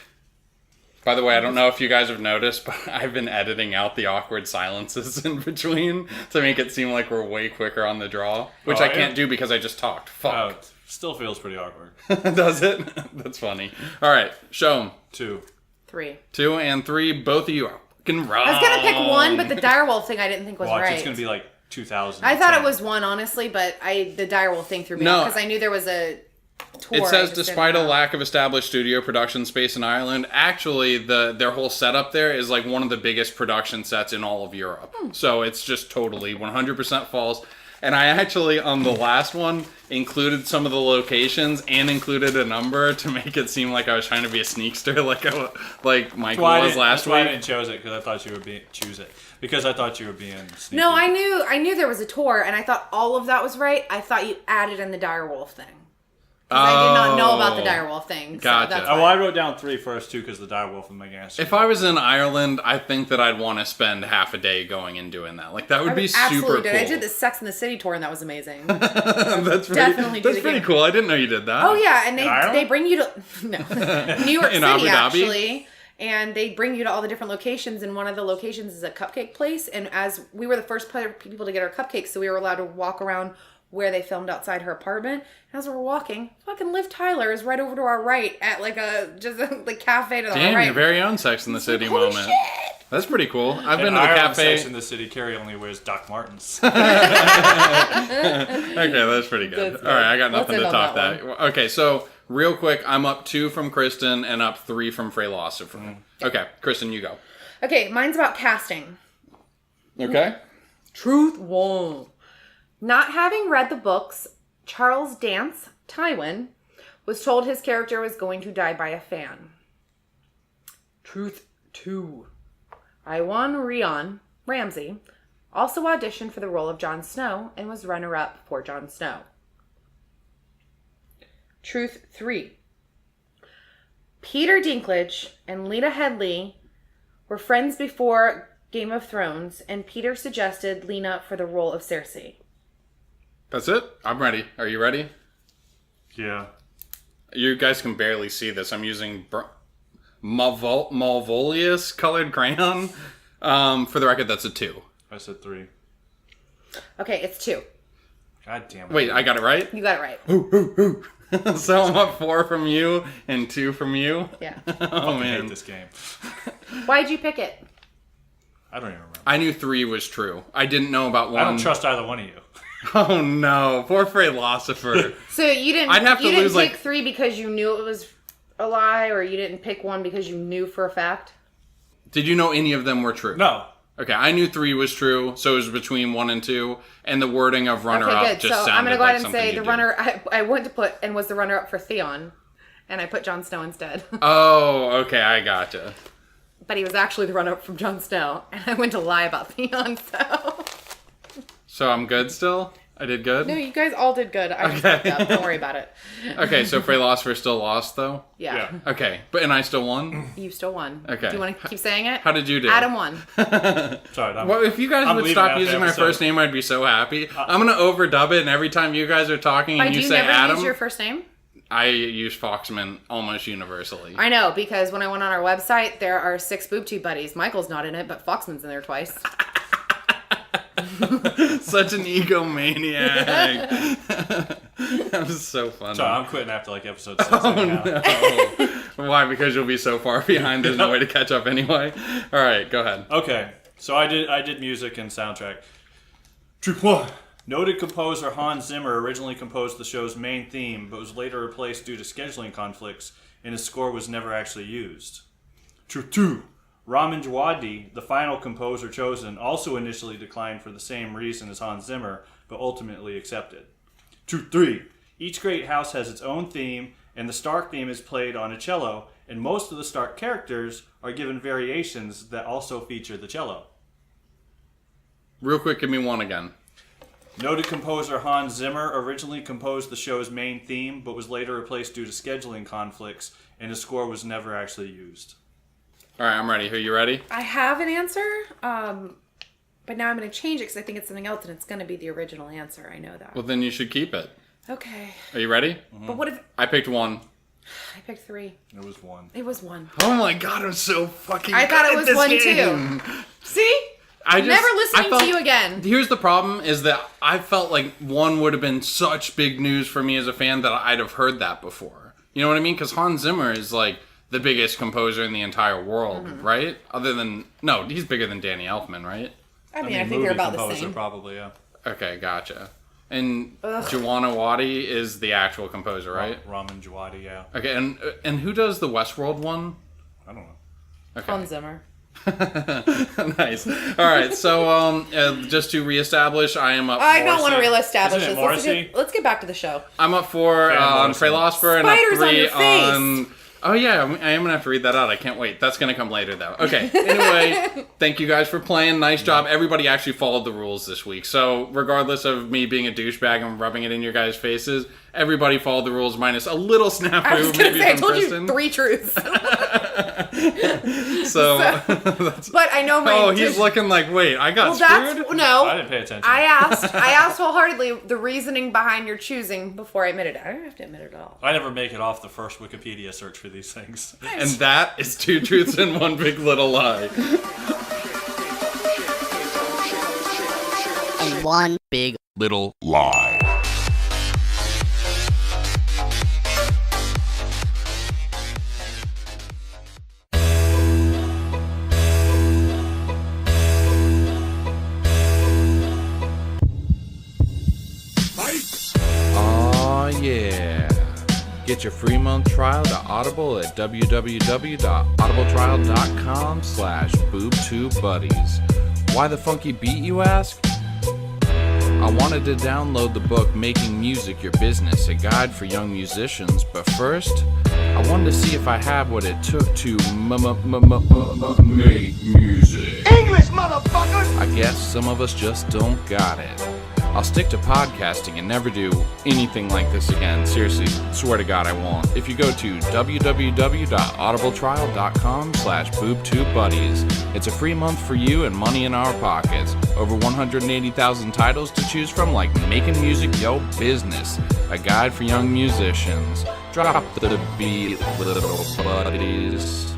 By the way, I don't know if you guys have noticed, but I've been editing out the awkward silences in between to make it seem like we're way quicker on the draw, which I can't do because I just talked. Fuck. Oh, it still feels pretty awkward. Does it? That's funny. All right, show 'em. 2. 3. 2 and 3, both of you are fucking wrong. I was gonna pick 1, but the direwolf thing I didn't think was Watch, right. it's gonna be like 2000. I thought it was 1, honestly, but the direwolf thing threw me No. off because I knew there was a tour. It I says, just despite a didn't know. lack of established studio production space in Ireland, actually their whole setup there is like one of the biggest production sets in all of Europe. So it's just totally 100% false. And I actually, on the last one, included some of the locations and included a number to make it seem like I was trying to be a sneakster, like Michael was last That's why I week. didn't choose it, because I thought you were being sneaky. No, I knew there was a tour, and I thought all of that was right. I thought you added in the direwolf thing. I did not know about the direwolf thing. So Gotcha. that's Well, why. I wrote down 3 first, too, because the direwolf was my answer. If I was in Ireland, I think that I'd want to spend half a day going and doing that. Like, that would I be super absolutely cool. did. I did the Sex and the City tour, and that was amazing. That's Definitely do That's the pretty game. cool. I didn't know you did that. Oh yeah, and Ireland? they bring you to no New York In City Abu Dhabi? actually, and they bring you to all the different locations. And one of the locations is a cupcake place. And as we were the first people to get our cupcakes, so we were allowed to walk around where they filmed outside her apartment. As we're walking, fucking Liv Tyler is right over to our right at like a cafe to the Damn, right. your very own Sex in the City Holy moment. shit! That's pretty cool. I've been In to the Ireland, cafe. Sex in the City, Carrie only wears Doc Martens. Okay, that's pretty good. That's All right, I got Let's nothing to end top on that. that Okay, so real quick, I'm up 2 from Kristin and up 3 from Fralosopher. Okay, Kristin, you go. Okay, mine's about casting. Okay. Truth 1. Not having read the books, Charles Dance, Tywin, was told his character was going to die by a fan. Truth 2. Iwan Ramsey also auditioned for the role of Jon Snow and was runner-up for Jon Snow. Truth 3. Peter Dinklage and Lena Headey were friends before Game of Thrones, and Peter suggested Lena for the role of Cersei. That's it? I'm ready. Are you ready? Yeah. You guys can barely see this. I'm using Malvolius colored crayon. For the record, that's a 2. I said 3. Okay, it's 2. God damn it. Wait, I got it right? You got it right. So I'm up 4 from you and 2 from you? Yeah. Oh, I man. hate this game. Why'd you pick it? I don't even remember. I knew 3 was true. I didn't know about 1. I don't trust either one of you. Oh, no. Poor Fralosopher. So you didn't. I'd have to you didn't lose, pick like- 3 because you knew it was a lie, or you didn't pick 1 because you knew for a fact. Did you know any of them were true? No. Okay, I knew 3 was true, so it was between 1 and 2, and the wording of runner-up Okay, good. just So sounded I'm gonna go ahead like and something say you the do. runner. I went to put and was the runner-up for Theon, and I put Jon Snow instead. Oh, okay, I gotcha. But he was actually the runner-up from Jon Snow, and I went to lie about Theon. So I'm good still? I did good? No, you guys all did good. I just Okay. fucked up. Don't worry about it. Okay, so Fralosopher still lost, though? Yeah. Okay, and I still won? You still won. Okay. Do you want to keep saying it? How did you do? Adam won. Sorry. Well, if you guys I'm would leaving stop after using my episode. first name, I'd be so happy. I'm going to overdub it, and every time you guys are talking and Do you you say never Adam, use your first name? I use Foxman almost universally. I know, because when I went on our website, there are 6 Boob Tube Buddies. Michael's not in it, but Foxman's in there twice. Such an egomaniac. That was so funny. Sorry, I'm quitting after like episode 6. No. Why? Because you'll be so far behind, there's no way to catch up anyway. All right, go ahead. Okay, so I did music and soundtrack. True. Noted composer Hans Zimmer originally composed the show's main theme, but was later replaced due to scheduling conflicts, and his score was never actually used. True. Ramin Djawadi, the final composer chosen, also initially declined for the same reason as Hans Zimmer, but ultimately accepted. True 3. Each great house has its own theme, and the Stark theme is played on a cello, and most of the Stark characters are given variations that also feature the cello. Real quick, give me 1 again. Noted composer Hans Zimmer originally composed the show's main theme, but was later replaced due to scheduling conflicts, and his score was never actually used. All right, I'm ready. Are you ready? I have an answer, but now I'm going to change it because I think it's something else, and it's going to be the original answer. I know that. Well, then you should keep it. Okay. Are you ready? But what if I picked 1. I picked 3? It was 1. It was 1. Oh my god, I'm so fucking I thought good it was at this 1 game. too. See? I just, Never listening I felt, to you again. Here's the problem, is that I felt like 1 would have been such big news for me as a fan that I'd have heard that before. You know what I mean? Because Hans Zimmer is like the biggest composer in the entire world, right? Other than, no, he's bigger than Danny Elfman, right? I mean, I think they're about the composer, same. Probably, yeah. Okay, gotcha. And Joanna Wadi is the actual composer, right? Ramin Djawadi, yeah. Okay, and who does the Westworld one? I don't know. Okay. Hans Zimmer. Nice. All right, so just to reestablish, I am up. I don't want to Morrissey. reestablish Isn't it this. Morrissey? Let's get back to the show. I'm up 4 on Morrison. Fralosopher and up Spiders on 3 your face. on. Oh yeah, I am gonna have to read that out. I can't wait. That's gonna come later though. Okay. Anyway, thank you guys for playing. Nice job. Everybody actually followed the rules this week. So regardless of me being a douchebag and rubbing it in your guys' faces, everybody followed the rules minus a little snafu. I was going to maybe say, I from told Kristin. you 3 truths. So that's, But I know my oh, he's intention- looking like, wait, I got Well, screwed. that's no. I didn't pay attention. I asked wholeheartedly the reasoning behind your choosing before I admitted it. I don't have to admit it at all. I never make it off the first Wikipedia search for these things. And that is 2 truths and 1 big little lie. And one big Little lie. Oh yeah. Get your free month trial to Audible at www.audibletrial.com/boobtubebuddies. Why the funky beat, you ask? I wanted to download the book Making Music Your Business, a guide for young musicians, but first, I wanted to see if I had what it took to make music. English, motherfucker! I guess some of us just don't got it. I'll stick to podcasting and never do anything like this again. Seriously, swear to God I won't. If you go to www.audibletrial.com/boobtubebuddies, it's a free month for you and money in our pockets. Over 180,000 titles to choose from, like Making Music Your Business, a guide for young musicians. Drop the beat, little buddies.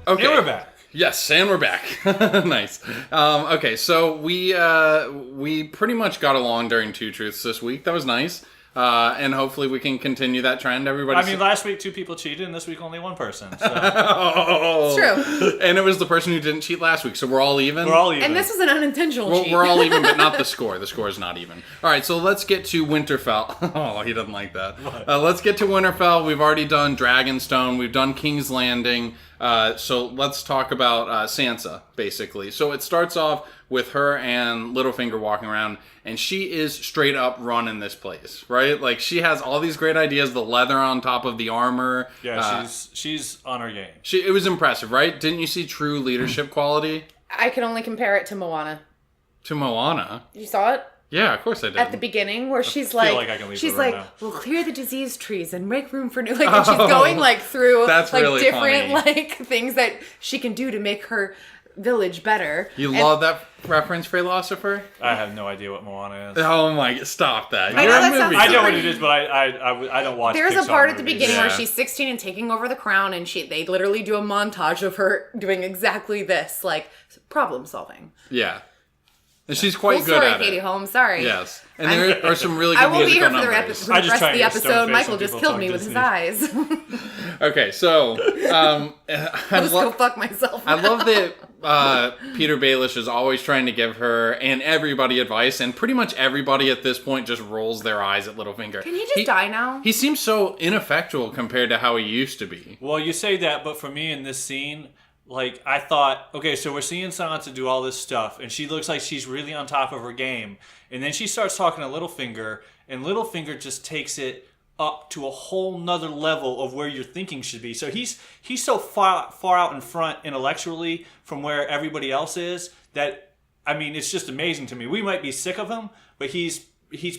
Okay. Hey, we're back. Yes, and we're back. Nice. Okay, so we pretty much got along during Two Truths this week. That was nice. And hopefully we can continue that trend. Everybody. Last week 2 people cheated, and this week only 1 person. So. It's true. And it was the person who didn't cheat last week, so we're all even. We're all even. And this was an unintentional cheat. We're all even, but not the score. The score is not even. All right, so let's get to Winterfell. Oh, he doesn't like that. Let's get to Winterfell. We've already done Dragonstone. We've done King's Landing. So let's talk about Sansa, basically. So it starts off with her and Littlefinger walking around, and she is straight up running this place, right? Like, she has all these great ideas, the leather on top of the armor. Yeah, she's on her game. It was impressive, right? Didn't you see true leadership quality? I can only compare it to Moana. To Moana? You saw it? Yeah, of course I did. At the beginning, where she's like I can leave she's the room like, now. we'll clear the diseased trees and make room for new. Like, and she's going like through That's like really different funny. like things that she can do to make her village better. You love that reference, Fralosopher? I have no idea what Moana is. Oh my! Stop that! I You're know a that movie sounds I know guy. what it is, but I don't watch. There's a Pixar part at the movies. beginning where Yeah. she's 16 and taking over the crown, and they literally do a montage of her doing exactly this, like problem solving. Yeah, and she's quite Full good story, at Katie it. Holmes. Sorry. Yes, and there are some really good I will be musical here for the, numbers. for the I just rest try of the and get episode. stone-faced Michael when just people killed talk me with his Disney. eyes. Okay, so I'll just go fuck myself. I love that Peter Baelish is always trying to give her and everybody advice, and pretty much everybody at this point just rolls their eyes at Littlefinger. Can he just die now? He seems so ineffectual compared to how he used to be. Well, you say that, but for me in this scene, like, I thought, okay, so we're seeing Sansa do all this stuff, and she looks like she's really on top of her game. And then she starts talking to Littlefinger, and Littlefinger just takes it up to a whole nother level of where your thinking should be. So he's so far out in front intellectually from where everybody else is that, I mean, it's just amazing to me. We might be sick of him, but he's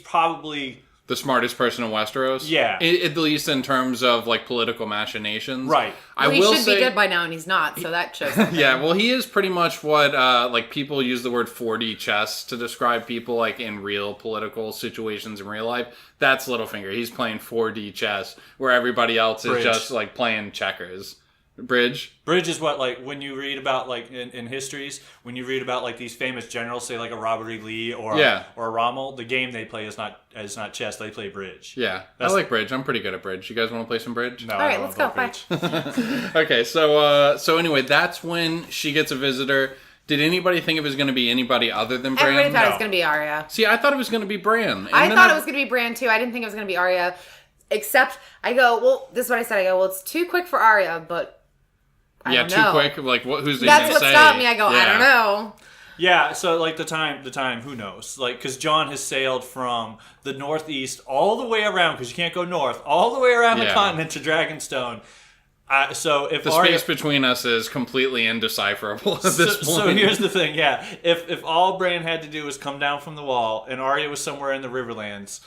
probably... The smartest person in Westeros? Yeah. At least in terms of, like, political machinations. Right. Well, I he will should say, be good by now, and he's not, so that shows something. Yeah, well, he is pretty much what, like, people use the word 4D chess to describe people, like, in real political situations in real life. That's Littlefinger. He's playing 4D chess, where everybody else is Bridge. just, like, playing checkers. Bridge? Bridge is what, like, when you read about, like, in histories, when you read about, like, these famous generals, say, like, a Robert E. Lee or a Rommel, the game they play is not chess, they play bridge. Yeah, I like bridge. I'm pretty good at bridge. You guys want to play some bridge? No, All right, let's go. Bye. Okay, so anyway, that's when she gets a visitor. Did anybody think it was going to be anybody other than Bran? Everybody thought it No. was going to be Arya. See, I thought it was going to be Bran. And I then thought it was going to be Bran, too. I didn't think it was going to be Arya. Except, this is what I said. It's too quick for Arya, but I don't too know. quick. Like, who's That's going to what say? stopped me. I don't know. Yeah, so, like, the time, who knows? Like, because Jon has sailed from the northeast all the way around, because you can't go north, all the way around the continent to Dragonstone. So if The Arya... space between us is completely indecipherable at this point. So here's the thing, yeah. If all Bran had to do was come down from the wall, and Arya was somewhere in the Riverlands,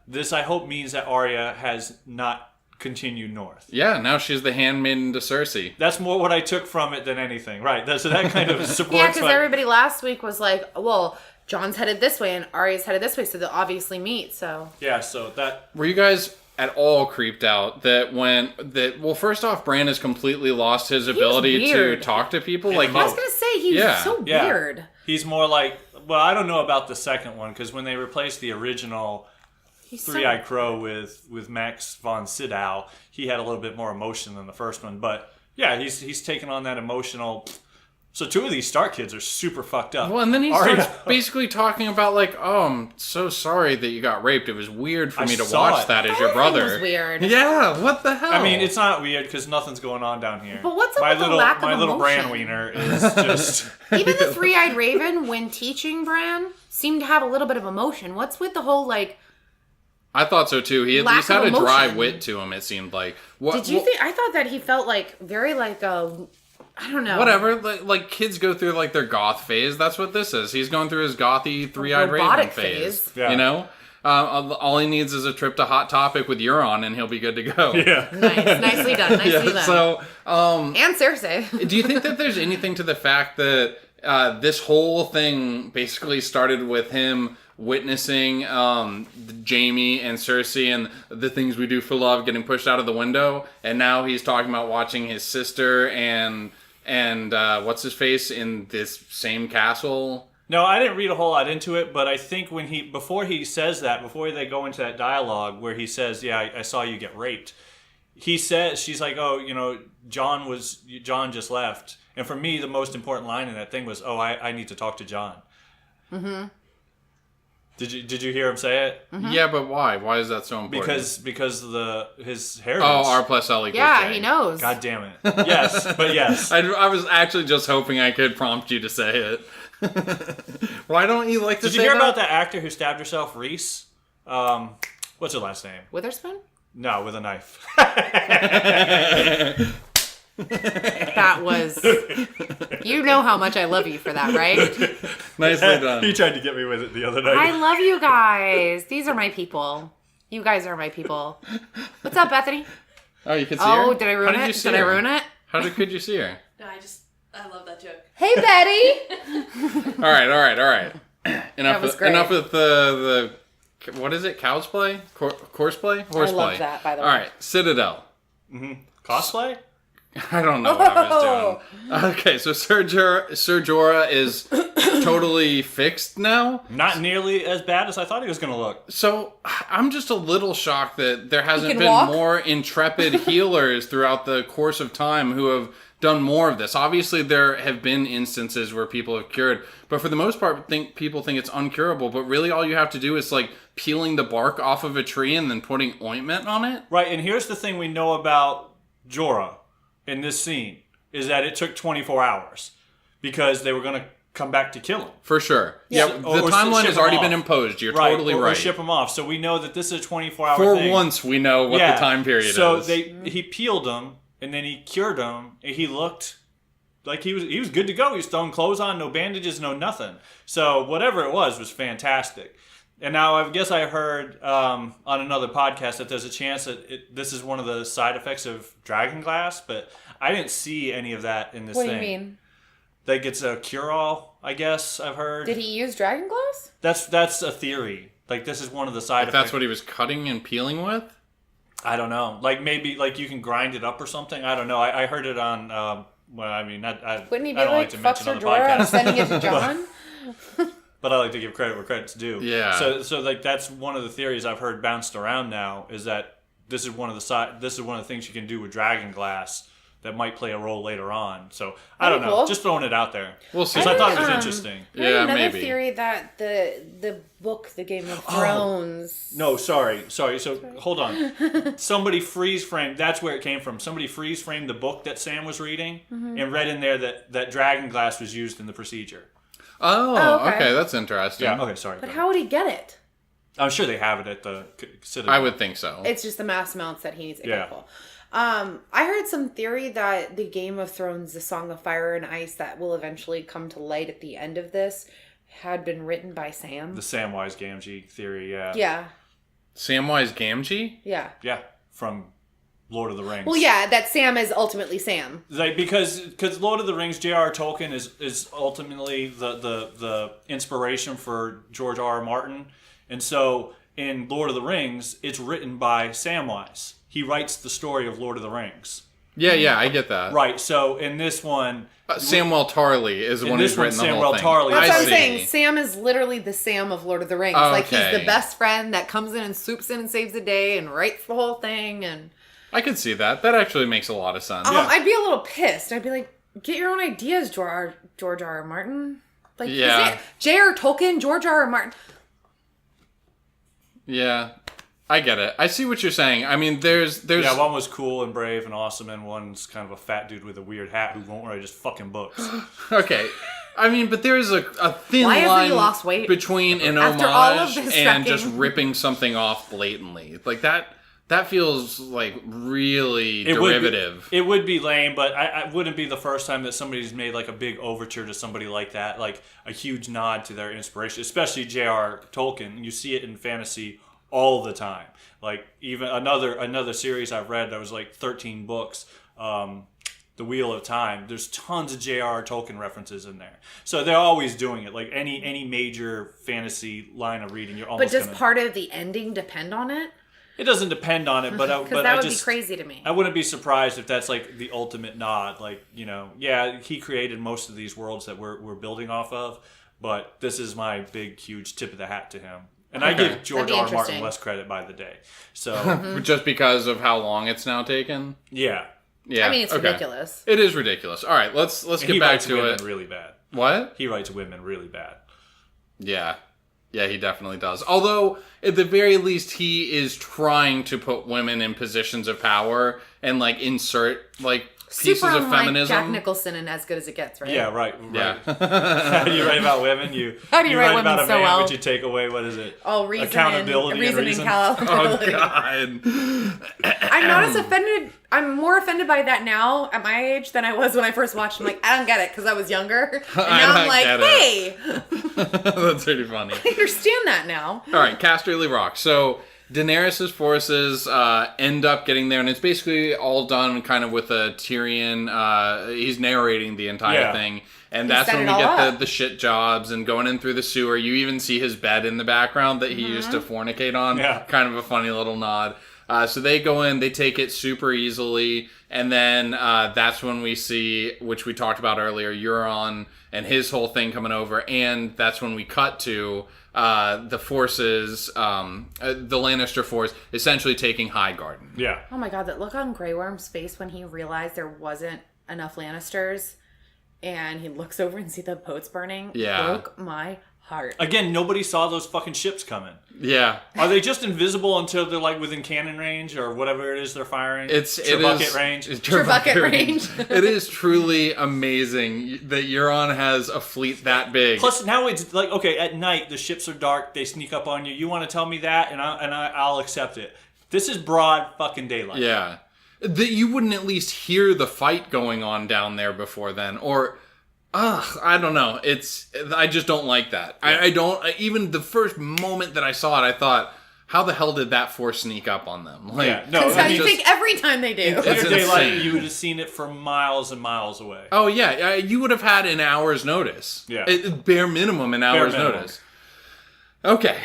this, I hope, means that Arya has not continued north. Yeah, now she's the handmaiden to Cersei. That's more what I took from it than anything. Right, so that kind of supports Yeah, because my... everybody last week was like, well, Jon's headed this way and Arya's headed this way, so they'll obviously meet, so... Yeah, so that... Were you guys at all creeped out that well, first off, Bran has completely lost his ability to weird. talk to people. And Like, I was going to say, he was so Yeah. weird. He's more like... Well, I don't know about the second one, because when they replaced the original... He's Three-Eyed Crow with Max von Sydow, he had a little bit more emotion than the first one. But yeah, he's taken on that emotional. So 2 of these Stark kids are super fucked up. well, and then he Arya- starts basically talking about, like, oh, I'm so sorry that you got raped. It was weird for I me to saw watch it. that as That your thing brother. was weird. Yeah, what the hell? I mean, it's not weird because nothing's going on down here. But what's up my with the little lack of my little emotion? Bran wiener is just. Even the Three-Eyed Raven, when teaching Bran, seemed to have a little bit of emotion. What's with the whole, like... I thought so too. He at lack least had of a dry emotion. wit to him, it seemed like. What, Did you think... I thought that he felt like, very like I don't know. Whatever, like kids go through like their goth phase. That's what this is. He's going through his gothy Three-Eyed Raven robotic phase. phase. Yeah. You know, all he needs is a trip to Hot Topic with Euron, and he'll be good to go. Yeah. Nice. Nicely done. Nicely done. So, And Cersei. do you think that there's anything to the fact that this whole thing basically started with him witnessing Jaime and Cersei and the things we do for love getting pushed out of the window, and now he's talking about watching his sister and and what's his face in this same castle. No, I didn't read a whole lot into it, but I think before he says that, before they go into that dialogue where he says, "Yeah, I saw you get raped," he says, she's like, "Oh, John just left," and for me, the most important line in that thing was, "Oh, I need to talk to John." Mm-hmm. Did you hear him say it? Mm-hmm. Yeah, but why? Why is that so important? Because his heritage. Oh, R plus L equals Yeah, J. he knows. God damn it. Yes, but yes. I was actually just hoping I could prompt you to say it. Why don't you like to say that? Did you hear about that actor who stabbed herself, Reese? What's her last name? Witherspoon? No, with a knife. That was... You know how much I love you for that, right? Nicely done. He tried to get me with it the other night. I love you guys. These are my people. You guys are my people. What's up, Bethany? Oh, you could see her? Oh, did I ruin How it? you see Did I her? ruin it? Could you see her? No, I love that joke. Hey, Betty! All right. That was great. Enough with the what is it? Cows play? Horse play? Horse I love play. that, by the way. All right, Citadel. Cosplay? I don't know what I was doing. Okay, so Ser Jorah is totally fixed now. Not nearly as bad as I thought he was going to look. So I'm just a little shocked that there hasn't can been walk? more intrepid healers throughout the course of time who have done more of this. Obviously, there have been instances where people have cured, but for the most part, people think it's uncurable. But really, all you have to do is like peeling the bark off of a tree and then putting ointment on it. Right, and here's the thing we know about Jorah in this scene, is that it took 24 hours because they were going to come back to kill him. For sure. Yeah, the or timeline ship has him already off. been imposed. You're Right, totally or right. ship him off. So we know that this is a 24-hour For thing. once, we know what the time period is. So he peeled him, and then he cured him, and he looked like he was good to go. He was throwing clothes on, no bandages, no nothing. So whatever it was fantastic. And now I guess I heard on another podcast that there's a chance that this is one of the side effects of dragonglass, but I didn't see any of that in this What thing. do you mean? Like it's a cure-all, I guess I've heard. Did he use dragon glass? That's a theory. Like this is one of the side If effects. that's what he was cutting and peeling with? I don't know. Like maybe like you can grind it up or something. I don't know. I heard it on. Well, I mean, I Wouldn't he be I don't like, to fuck mention Ser on the Jorah, I'm podcast. sending it to John? But I like to give credit where credit's due. Yeah. So like that's one of the theories I've heard bounced around now is that this is one of the things you can do with dragonglass that might play a role later on. So I don't know. cool. Just throwing it out there. We'll see. Because I thought it was Um, interesting. I heard Yeah, another maybe. theory that the book, The Game of Thrones... No, sorry. So hold on. Somebody freeze framed. That's where it came from. Somebody freeze framed the book that Sam was reading and read in there that dragonglass was used in the procedure. Oh, okay. okay. That's interesting. Yeah. Okay. Sorry. But how would he get it? I'm sure they have it at the Citadel. I would think so. It's just the mass amounts that he needs to Yeah. get full. I heard some theory that the Game of Thrones, The Song of Fire and Ice, that will eventually come to light at the end of this, had been written by Sam. The Samwise Gamgee theory. Yeah. Yeah. Samwise Gamgee? Yeah. Yeah. From Lord of the Rings. Well, yeah, that Sam is ultimately Sam. Like because Lord of the Rings, J.R.R. Tolkien is ultimately the inspiration for George R.R. Martin, and so in Lord of the Rings, it's written by Samwise. He writes the story of Lord of the Rings. Yeah, I get that. Right. So in this one, Samuel Tarly is the In one this who's one, written the Samuel whole thing. Tarly That's I what I'm see. saying. Sam is literally the Sam of Lord of the Rings. Okay. Like, he's the best friend that comes in and swoops in and saves the day and writes the whole thing. And I can see that. That actually makes a lot of sense. I'd be a little pissed. I'd be like, get your own ideas, George R.R. Martin. Like, Yeah. J.R. Tolkien, George R.R. Martin. Yeah. I get it. I see what you're saying. I mean, there's yeah, one was cool and brave and awesome, and one's kind of a fat dude with a weird hat who won't write just fucking books. okay. I mean, but there's a thin Why hasn't line he lost weight? between an After all of homage this and trekking? just ripping something off blatantly. Like that feels like really derivative. It would be lame, but I wouldn't be the first time that somebody's made like a big overture to somebody like that, like a huge nod to their inspiration, especially J.R. Tolkien. You see it in fantasy all the time. Like even another series I've read that was like 13 books, The Wheel of Time. There's tons of J.R.R. Tolkien references in there, so they're always doing it. Like any major fantasy line of reading, you're almost. But does part of the ending depend on it? It doesn't depend on it, but Because that would be crazy to me. I wouldn't be surprised if that's like the ultimate nod. Like, you know, yeah, he created most of these worlds that we're building off of, but this is my big, huge tip of the hat to him. And I give George R. R. Martin less credit by the day. So just because of how long it's now taken? Yeah. Yeah. I mean, it's ridiculous. It is ridiculous. All right, let's get back to it. Really bad. What? He writes women really bad. Yeah. Yeah, he definitely does. Although, at the very least, he is trying to put women in positions of power and, like, insert, like, pieces Super of unlike feminism. Jack Nicholson and As Good as It Gets, right? Yeah, right. Yeah. How do you write about women? How do you write women about a so man, well? but you take away, what is it? Oh, reason accountability and reason. Oh, God. I'm not as offended. I'm more offended by that now at my age than I was when I first watched. I'm like, I don't get it because I was younger. And now I'm like, hey. That's pretty funny. I understand that now. All right, Casterly Rock. So Daenerys' forces end up getting there, and it's basically all done kind of with a Tyrion. He's narrating the entire thing. And that's when we get the shit jobs and going in through the sewer. You even see his bed in the background that he used to fornicate on. Yeah. Kind of a funny little nod. So they go in, they take it super easily, and then that's when we see, which we talked about earlier, Euron and his whole thing coming over, and that's when we cut to the forces, the Lannister force, essentially taking Highgarden. Yeah. Oh my God, that look on Grey Worm's face when he realized there wasn't enough Lannisters, and he looks over and see the boats burning. Yeah. Broke my heart. Again, nobody saw those fucking ships coming. Yeah. Are they just invisible until they're like within cannon range or whatever it is they're firing? It's Trebuchet range. Trebuchet range. It is truly amazing that Euron has a fleet that big. Plus, now it's like, okay, at night the ships are dark, they sneak up on you. You want to tell me that, and I'll accept it. This is broad fucking daylight. Yeah, that you wouldn't at least hear the fight going on down there before then, or. I don't know. I just don't like that. Yeah. I don't, even the first moment that I saw it, I thought, how the hell did that force sneak up on them? Like, yeah, no, that's how you think every time they do. In clear daylight, you would have seen it from miles and miles away. Oh, yeah. You would have had an hour's notice. Yeah. Bare minimum an hour's notice. Okay,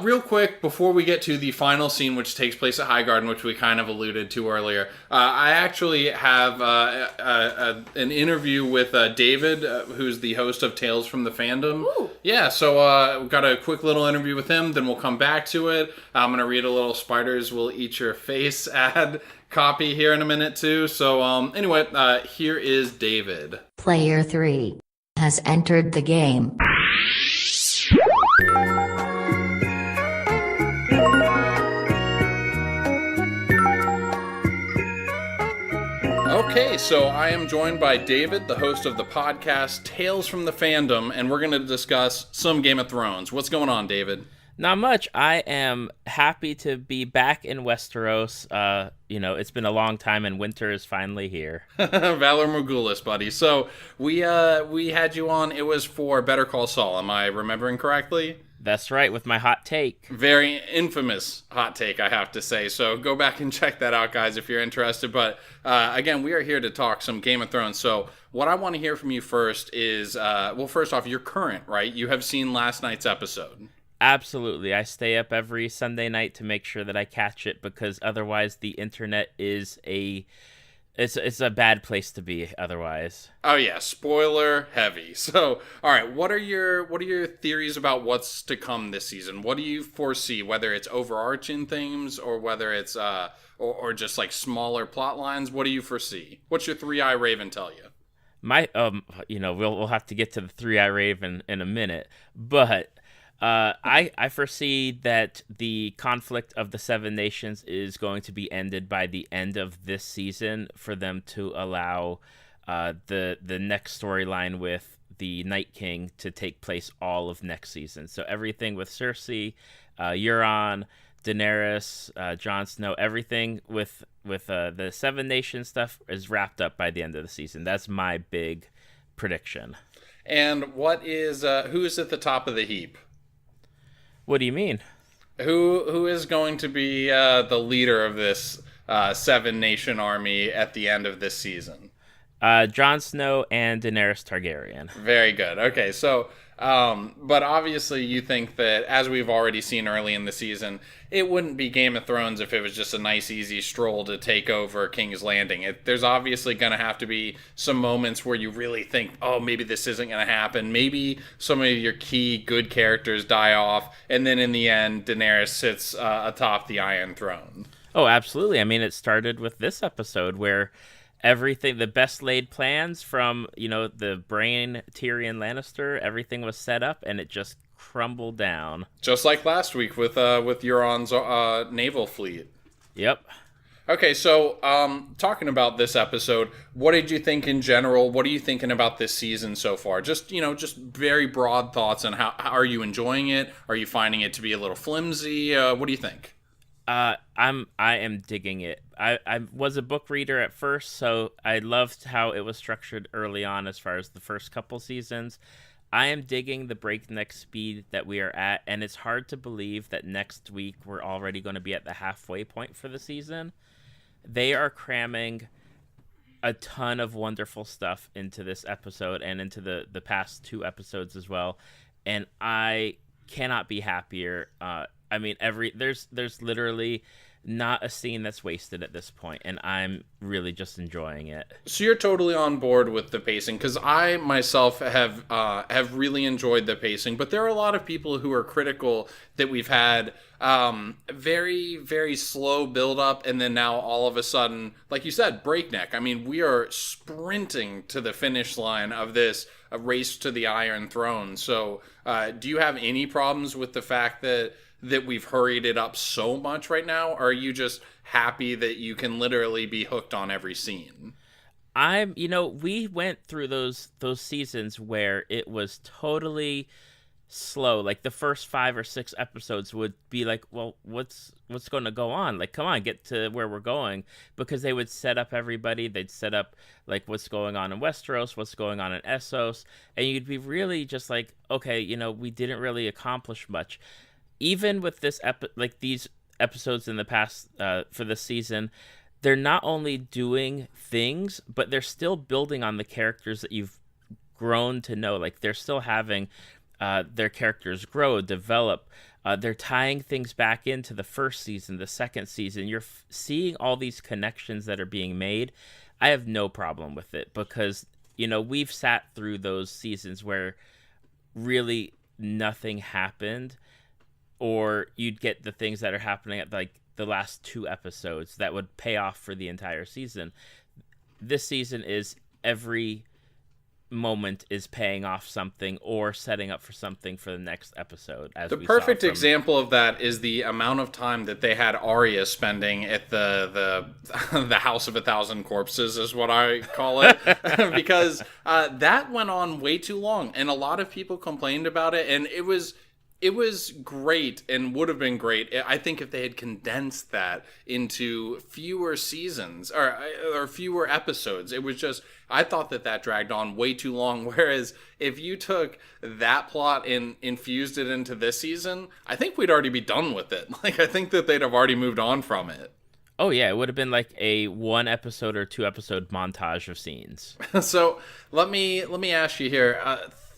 real quick, before we get to the final scene, which takes place at Highgarden, which we kind of alluded to earlier, I actually have an interview with David, who's the host of Tales from the Fandom. Ooh. Yeah, so we've got a quick little interview with him, then we'll come back to it. I'm going to read a little Spiders Will Eat Your Face ad copy here in a minute, too. So anyway, here is David. Player 3 has entered the game. Okay, so I am joined by David, the host of the podcast Tales from the Fandom, and we're going to discuss some Game of Thrones. What's going on, David? Not much. I am happy to be back in Westeros. It's been a long time, and winter is finally here. Valor Morghulis, buddy. So we had you on. It was for Better Call Saul. Am I remembering correctly? That's right, with my hot take. Very infamous hot take, I have to say. So go back and check that out, guys, if you're interested. But again, we are here to talk some Game of Thrones. So what I want to hear from you first is, first off, you're current, right? You have seen last night's episode. Absolutely. I stay up every Sunday night to make sure that I catch it, because otherwise the internet is it's a bad place to be otherwise. Oh yeah, spoiler heavy. So, all right, what are your theories about what's to come this season? What do you foresee, whether it's overarching themes or whether it's or just like smaller plot lines? What do you foresee? What's your three-eye raven tell you? My we'll have to get to the three-eye raven in a minute, but I foresee that the conflict of the Seven Nations is going to be ended by the end of this season for them to allow the next storyline with the Night King to take place all of next season. So everything with Cersei, Euron, Daenerys, Jon Snow, everything with the Seven Nations stuff is wrapped up by the end of the season. That's my big prediction. And what is who's at the top of the heap? What do you mean? Who is going to be the leader of this Seven Nation army at the end of this season? Jon Snow and Daenerys Targaryen. Very good. Okay, so But obviously you think that, as we've already seen early in the season, it wouldn't be Game of Thrones if it was just a nice, easy stroll to take over King's Landing. There's obviously going to have to be some moments where you really think, oh, maybe this isn't going to happen. Maybe some of your key good characters die off, and then in the end, Daenerys sits atop the Iron Throne. Oh, absolutely. I mean, it started with this episode where everything, the best laid plans from, the brain Tyrion Lannister, everything was set up and it just crumbled down. Just like last week with Euron's naval fleet. Yep. Okay, so talking about this episode, what did you think in general? What are you thinking about this season so far? Just very broad thoughts on how are you enjoying it? Are you finding it to be a little flimsy? What do you think? I am digging it. I was a book reader at first, so I loved how it was structured early on as far as the first couple seasons. I am digging the breakneck speed that we are at, and it's hard to believe that next week we're already going to be at the halfway point for the season. They are cramming a ton of wonderful stuff into this episode and into the past 2 episodes as well, and I cannot be happier. I mean, there's literally not a scene that's wasted at this point, and I'm really just enjoying it. So you're totally on board with the pacing, because I myself have really enjoyed the pacing, but there are a lot of people who are critical that we've had very, very slow build up, and then now all of a sudden, like you said, breakneck. I mean, we are sprinting to the finish line of this a race to the Iron Throne. So do you have any problems with the fact that we've hurried it up so much right now? Or are you just happy that you can literally be hooked on every scene? We went through those seasons where it was totally slow. Like the first 5 or 6 episodes would be like, well, what's going to go on? Like, come on, get to where we're going. Because they would set up everybody. They'd set up like what's going on in Westeros, what's going on in Essos. And you'd be really just like, okay, we didn't really accomplish much. Even with these episodes in the past for this season, they're not only doing things, but they're still building on the characters that you've grown to know. Like they're still having their characters grow, develop. They're tying things back into the first season, the second season. You're seeing all these connections that are being made. I have no problem with it because, we've sat through those seasons where really nothing happened. Or you'd get the things that are happening at like the last 2 episodes that would pay off for the entire season. This season is every moment is paying off something or setting up for something for the next episode. The perfect example of that is the amount of time that they had Arya spending at the House of 1,000 Corpses is what I call it, because that went on way too long, and a lot of people complained about it, and it was great and would have been great, I think, if they had condensed that into fewer seasons or fewer episodes. It was just, I thought that dragged on way too long. Whereas if you took that plot and infused it into this season, I think we'd already be done with it. Like, I think that they'd have already moved on from it. Oh yeah, it would have been like a 1 episode or 2 episode montage of scenes. So let me ask you here.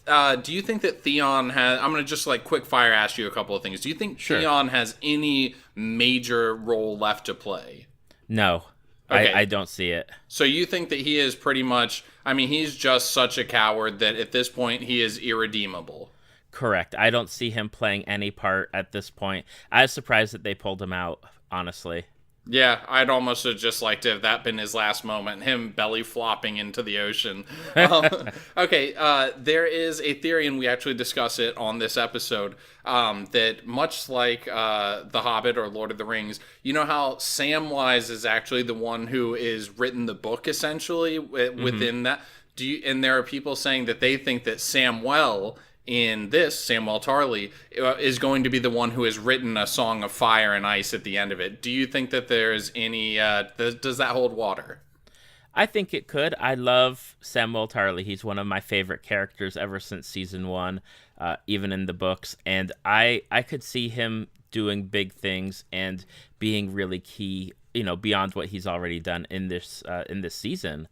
Do you think that Theon has... I'm going to just quick fire ask you a couple of things. Do you think Theon has any major role left to play? No. Okay. I don't see it. So you think that he is pretty much... I mean, he's just such a coward that at this point he is irredeemable. Correct. I don't see him playing any part at this point. I was surprised that they pulled him out, honestly. Yeah, I'd almost have just liked to have that been his last moment, him belly flopping into the ocean. Okay, there is a theory, and we actually discuss it on this episode, that much like The Hobbit or Lord of the Rings, you know how Samwise is actually the one who is written the book, essentially, within that? And there are people saying that they think that Samwell Tarly, is going to be the one who has written a Song of Fire and Ice at the end of it. Do you think that there's any... does that hold water? I think it could. I love Samwell Tarly. He's one of my favorite characters ever since season 1, even in the books. And I could see him doing big things and being really key, beyond what he's already done in this season,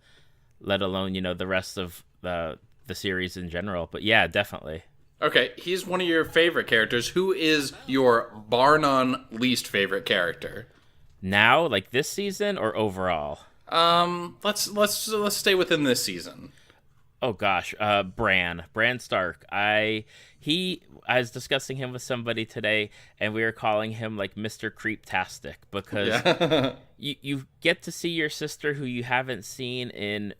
let alone, the rest of the series in general. But yeah, definitely. Okay, he's one of your favorite characters. Who is your bar none least favorite character? Now, like this season or overall? Let's stay within this season. Oh gosh, Bran Stark. I was discussing him with somebody today, and we were calling him like Mr. Creeptastic because you get to see your sister who you haven't seen in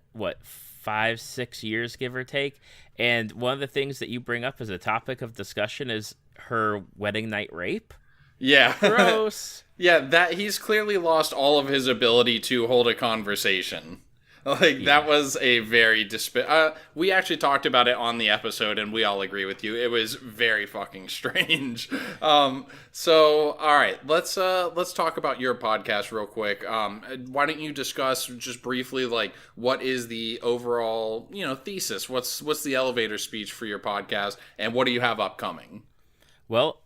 5-6 years, give or take. And one of the things that you bring up as a topic of discussion is her wedding night rape. Yeah, gross. Yeah, that he's clearly lost all of his ability to hold a conversation. Like, that was a very we actually talked about it on the episode, and we all agree with you. It was very fucking strange. So, all right, let's talk about your podcast real quick. Why don't you discuss just briefly, like, what is the overall, thesis? What's the elevator speech for your podcast, and what do you have upcoming? Well,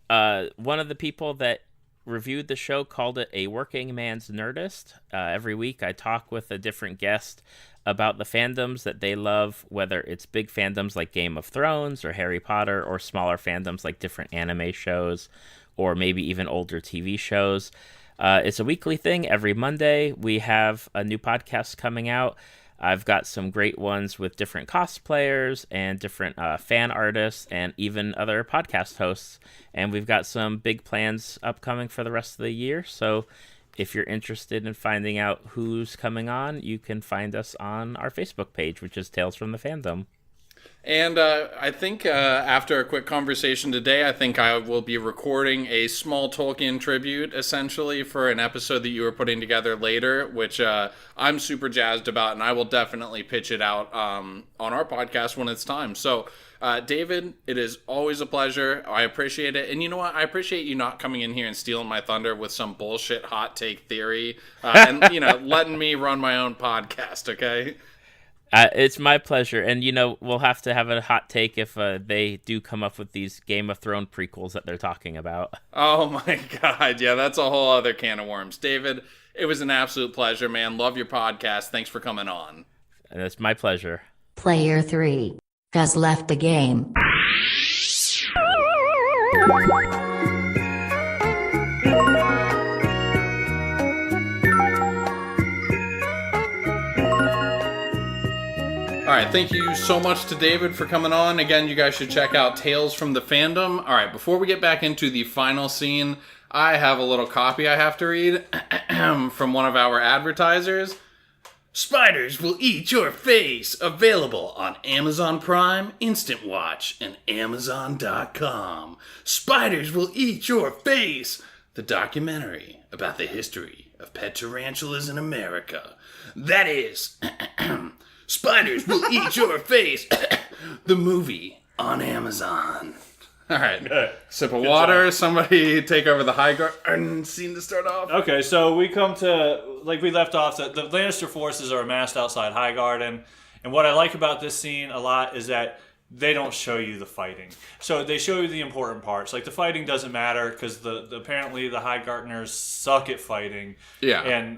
one of the people that reviewed the show called it a working man's Nerdist. Every week I talk with a different guest about the fandoms that they love, whether it's big fandoms like Game of Thrones or Harry Potter, or smaller fandoms like different anime shows, or maybe even older TV shows. It's a weekly thing. Every Monday we have a new podcast coming out. I've got some great ones with different cosplayers and different fan artists and even other podcast hosts. And we've got some big plans upcoming for the rest of the year. So if you're interested in finding out who's coming on, you can find us on our Facebook page, which is Tales from the Fandom. And I think after a quick conversation today, I think I will be recording a small Tolkien tribute, essentially, for an episode that you were putting together later, which I'm super jazzed about, and I will definitely pitch it out on our podcast when it's time. So, David, it is always a pleasure. I appreciate it. And you know what? I appreciate you not coming in here and stealing my thunder with some bullshit hot take theory and, letting me run my own podcast, okay? It's my pleasure, and we'll have to have a hot take if they do come up with these Game of Thrones prequels that they're talking about. Oh my god, yeah, that's a whole other can of worms. David, it was an absolute pleasure, man. Love your podcast. Thanks for coming on. And it's my pleasure. Player 3 has left the game. All right, thank you so much to David for coming on. Again, you guys should check out Tales from the Fandom. All right, before we get back into the final scene, I have a little copy I have to read from one of our advertisers. Spiders will eat your face. Available on Amazon Prime, Instant Watch, and Amazon.com. Spiders will eat your face. The documentary about the history of pet tarantulas in America. That is... Spiders will eat your face. The movie on Amazon. All right. Sip of water. Job. Somebody take over the high garden scene to start off. Okay, so we come to, like we left off, the Lannister forces are amassed outside Highgarden. And what I like about this scene a lot is that they don't show you the fighting. So they show you the important parts. Like, the fighting doesn't matter because apparently the Highgardeners suck at fighting. Yeah. And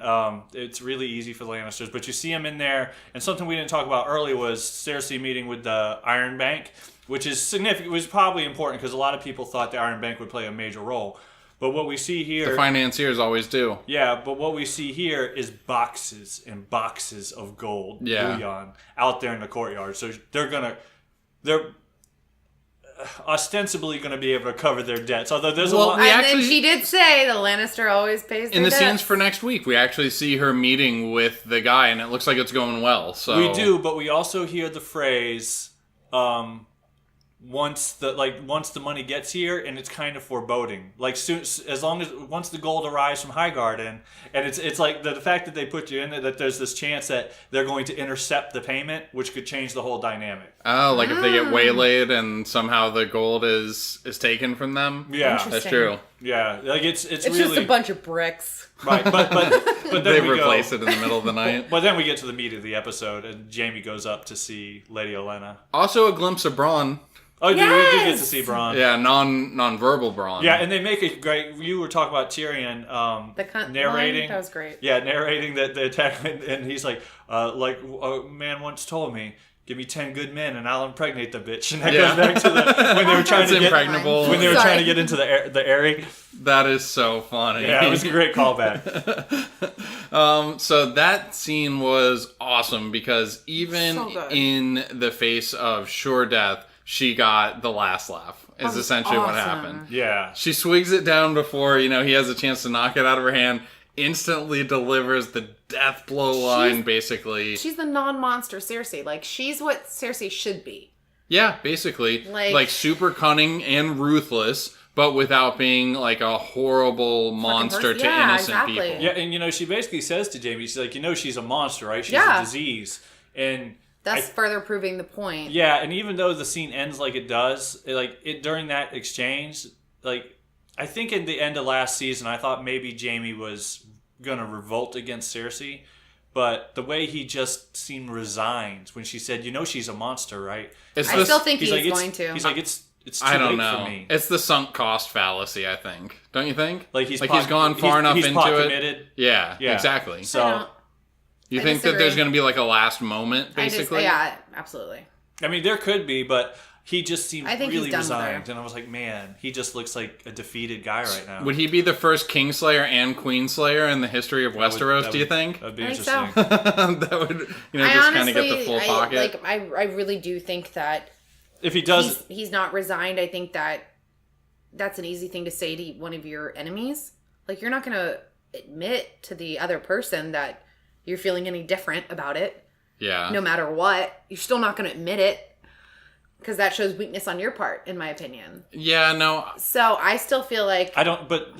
it's really easy for the Lannisters. But you see them in there. And something we didn't talk about earlier was Cersei meeting with the Iron Bank, which is significant. It was probably important because a lot of people thought the Iron Bank would play a major role. But what we see here... The financiers always do. Yeah, but what we see here is boxes and boxes of gold bullion out there in the courtyard. So they're ostensibly going to be able to cover their debts. Although there's a lot... And then she did say the Lannister always pays their in the debts. scenes for next week, we actually see her meeting with the guy, and it looks like it's going well. So we do, but we also hear the phrase, once the money gets here, and it's kind of foreboding. Like, once the gold arrives from Highgarden, and it's like the fact that they put you in it, that there's this chance that they're going to intercept the payment, which could change the whole dynamic. Oh, like if they get waylaid and somehow the gold is taken from them? Yeah. That's true. Yeah, like it's really just a bunch of bricks. Right, but then they replace it in the middle of the night. But then we get to the meat of the episode, and Jaime goes up to see Lady Olenna. Also a glimpse of Bronn. Oh, yes! We do get to see Bronn. Yeah, non-verbal Bronn. Yeah, and they make a great... You were talking about Tyrion narrating. That was great. Yeah, narrating the attack, and he's like, a man once told me, give me 10 good men and I'll impregnate the bitch. And that goes back to when they were trying to impregnable. When they were trying to get into the airy. That is so funny. Yeah, it was a great callback. So that scene was awesome because even So in the face of sure death, she got the last laugh. Is essentially what awesome. happened. Yeah. She swigs it down before, he has a chance to knock it out of her hand. Instantly delivers the death blow line, basically. She's the non-monster Cersei. Like, she's what Cersei should be. Yeah, basically. Like super cunning and ruthless, but without being like a horrible monster to Yeah, innocent exactly. people. Yeah, and she basically says to Jamie, she's like, she's a monster, right? She's Yeah. a disease. And That's further proving the point. yeah, and even though the scene ends like it does, during that exchange, I think in the end of last season, I thought maybe Jamie was gonna revolt against Cersei, but the way he just seemed resigned when she said, she's a monster, right? I still think he's like, going to. He's like, it's too I don't late know. for me. It's the sunk cost fallacy, I think. Don't you think? He's gone far enough he's into pot it. committed. Yeah, Yeah. exactly. So You I think that disagree. there's going to be like a last moment, basically? Yeah, absolutely. I mean, there could be, but he just seemed I think he's really done with resigned, her. and I was like, man, he just looks like a defeated guy right now. Would he be the first Kingslayer and Queenslayer in the history of Westeros, do you think? That'd be I think so. interesting. That would, I just honestly, kind of get the full pocket. I really do think that If he does, he's not resigned. I think that's an easy thing to say to one of your enemies. Like, you're not going to admit to the other person that you're feeling any different about it. Yeah. No matter what, you're still not going to admit it because that shows weakness on your part, in my opinion. Yeah, no. So I still feel like I don't. But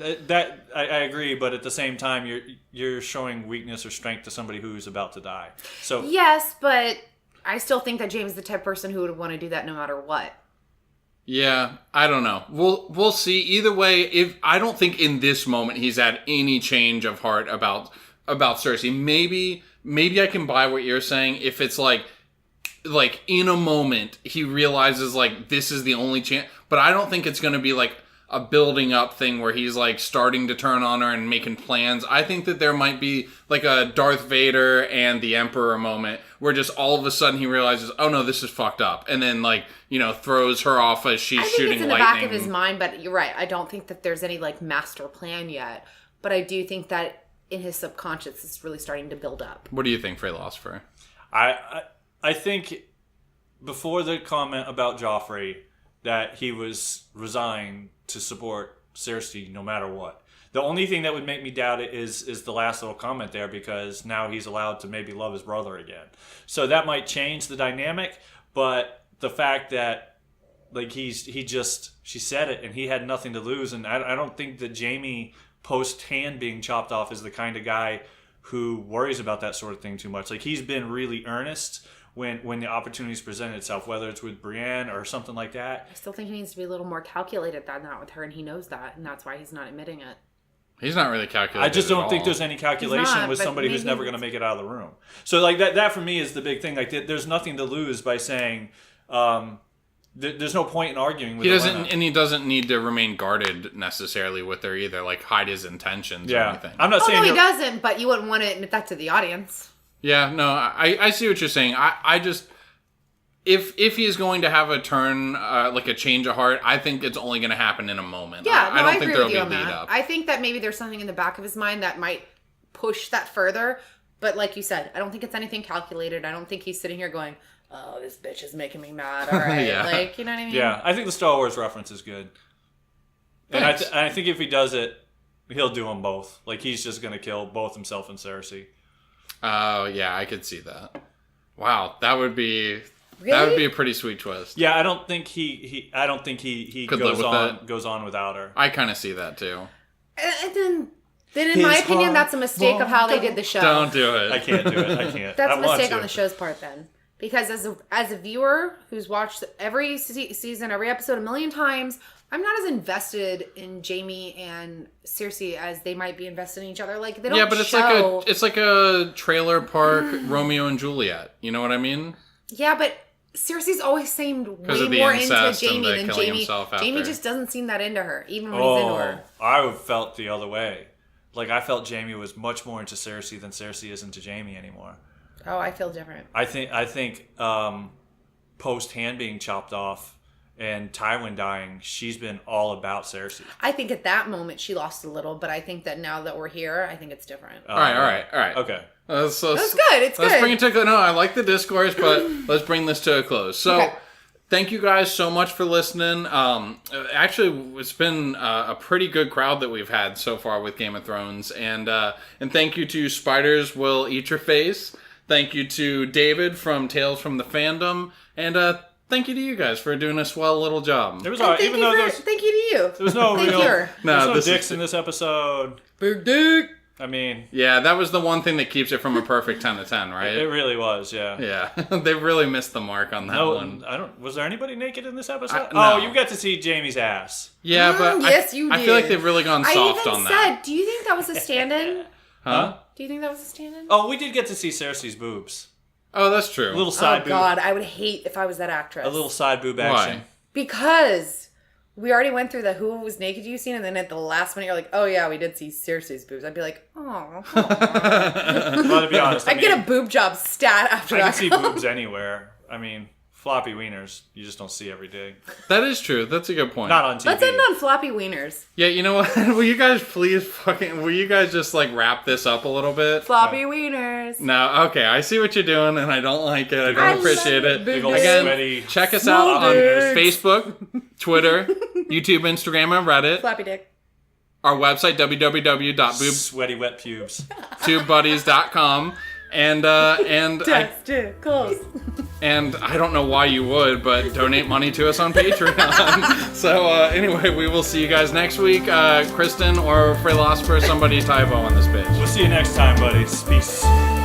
I agree. But at the same time, you're showing weakness or strength to somebody who's about to die. So yes, but I still think that James is the type of person who would want to do that no matter what. Yeah, I don't know. We'll see. Either way, I don't think in this moment he's had any change of heart about Cersei. Maybe I can buy what you're saying if it's like in a moment he realizes like this is the only chance, but I don't think it's going to be like a building up thing where he's like starting to turn on her and making plans. I think that there might be like a Darth Vader and the Emperor moment where just all of a sudden he realizes, oh no, this is fucked up, and then throws her off as she's shooting it's in lightning. the back of his mind, but you're right. I don't think that there's any like master plan yet, but I do think that in his subconscious it's really starting to build up. What do you think, Fralosopher? I think before the comment about Joffrey that he was resigned to support Cersei no matter what. The only thing that would make me doubt it is the last little comment there, because now he's allowed to maybe love his brother again. So that might change the dynamic, but the fact that she said it and he had nothing to lose, and I don't think that Jamie post hand being chopped off is the kind of guy who worries about that sort of thing too much. Like, he's been really earnest when the opportunities present itself, whether it's with Brienne or something like that. I still think he needs to be a little more calculated than that with her, and he knows that, and that's why he's not admitting it. He's not really calculated. I just don't at think all. there's any calculation He's not, with but somebody who's maybe never going to make it out of the room. So like that for me is the big thing. Like, there's nothing to lose by saying there's no point in arguing with he doesn't need to remain guarded necessarily with her either, like hide his intentions or anything. I'm not Oh, saying no, he doesn't, but you wouldn't want to admit that to the audience. Yeah, no, I see what you're saying. I just if he is going to have a turn, like a change of heart, I think it's only going to happen in a moment. Yeah, I don't think agree there'll with be you a on lead that. up. I think that maybe there's something in the back of his mind that might push that further. But like you said, I don't think it's anything calculated. I don't think he's sitting here going, oh, this bitch is making me mad. All right. Yeah. Like, you know what I mean? Yeah, I think the Star Wars reference is good. And I think if he does it, he'll do them both. Like, he's just going to kill both himself and Cersei. Oh, yeah, I could see that. Wow, that would be Really? that would be a pretty sweet twist. Yeah, I don't think he Could live with goes on without her. I kind of see that too. And then in my opinion, that's a mistake of how they did the show. Don't do it. I can't do it. I can't. That's I a want mistake to. on the show's part then. Because as a viewer who's watched every season, every episode a million times, I'm not as invested in Jamie and Cersei as they might be invested in each other. Like, they don't Yeah, but show... it's like a trailer park Romeo and Juliet. You know what I mean? Yeah, but Cersei's always seemed Because way of the more into incest and Jamie the than killing Jamie. himself after. Jamie just doesn't seem that into her, even when he's into her. I felt the other way. Like, I felt Jamie was much more into Cersei than Cersei is into Jamie anymore. Oh, I feel different. I think post hand being chopped off and Tywin dying, she's been all about Cersei. I think at that moment she lost a little, but I think that now that we're here, I think it's different. All right. Okay. That's good. It's good. Let's bring it to a close. No, I like the discourse, but let's bring this to a close. So, Okay. Thank you guys so much for listening. Actually, it's been a pretty good crowd that we've had so far with Game of Thrones, and thank you to Spiders Will Eat Your Face. Thank you to David from Tales from the Fandom, and thank you to you guys for doing a swell little job. It was all right, even though thank you to you. there was no real you. no dicks in this episode. Big dick. I mean, Yeah, that was the one thing that keeps it from a perfect 10 to 10, right? it really was, yeah. Yeah, they really missed the mark on that No, one. I don't. Was there anybody naked in this episode? No. Oh, you got to see Jamie's ass. Yeah, but yes, you I did. feel like they've really gone I soft even on said, that. do you think that was a stand-in? Huh? Do you think that was a stand-in? Oh, we did get to see Cersei's boobs. Oh, that's true. A little side Oh, boob. God, I would hate if I was that actress. A little side boob action. Why? Because we already went through the who was naked you scene, and then at the last minute you're like, oh yeah, we did see Cersei's boobs. I'd be like, oh. Well, to be honest, I'd get a boob job stat after I that. can see boobs anywhere. I mean, floppy wieners, you just don't see every day. That is true. That's a good point. Not on TV. Let's end on floppy wieners. Yeah, you know what? Will you guys just like wrap this up a little bit? Floppy wieners. No, okay. I see what you're doing, and I don't like it. I don't appreciate it. Big old Again, sweaty. check us out on Small dicks. Facebook, Twitter, YouTube, Instagram, and Reddit. Floppy dick. Our website, Sweaty wet pubes. boobtubebuddies.com. And Testicles. And I don't know why you would, but donate money to us on Patreon. So anyway, we will see you guys next week. Kristin or Fralosopher, somebody typo on this bitch. We'll see you next time, buddies. Peace.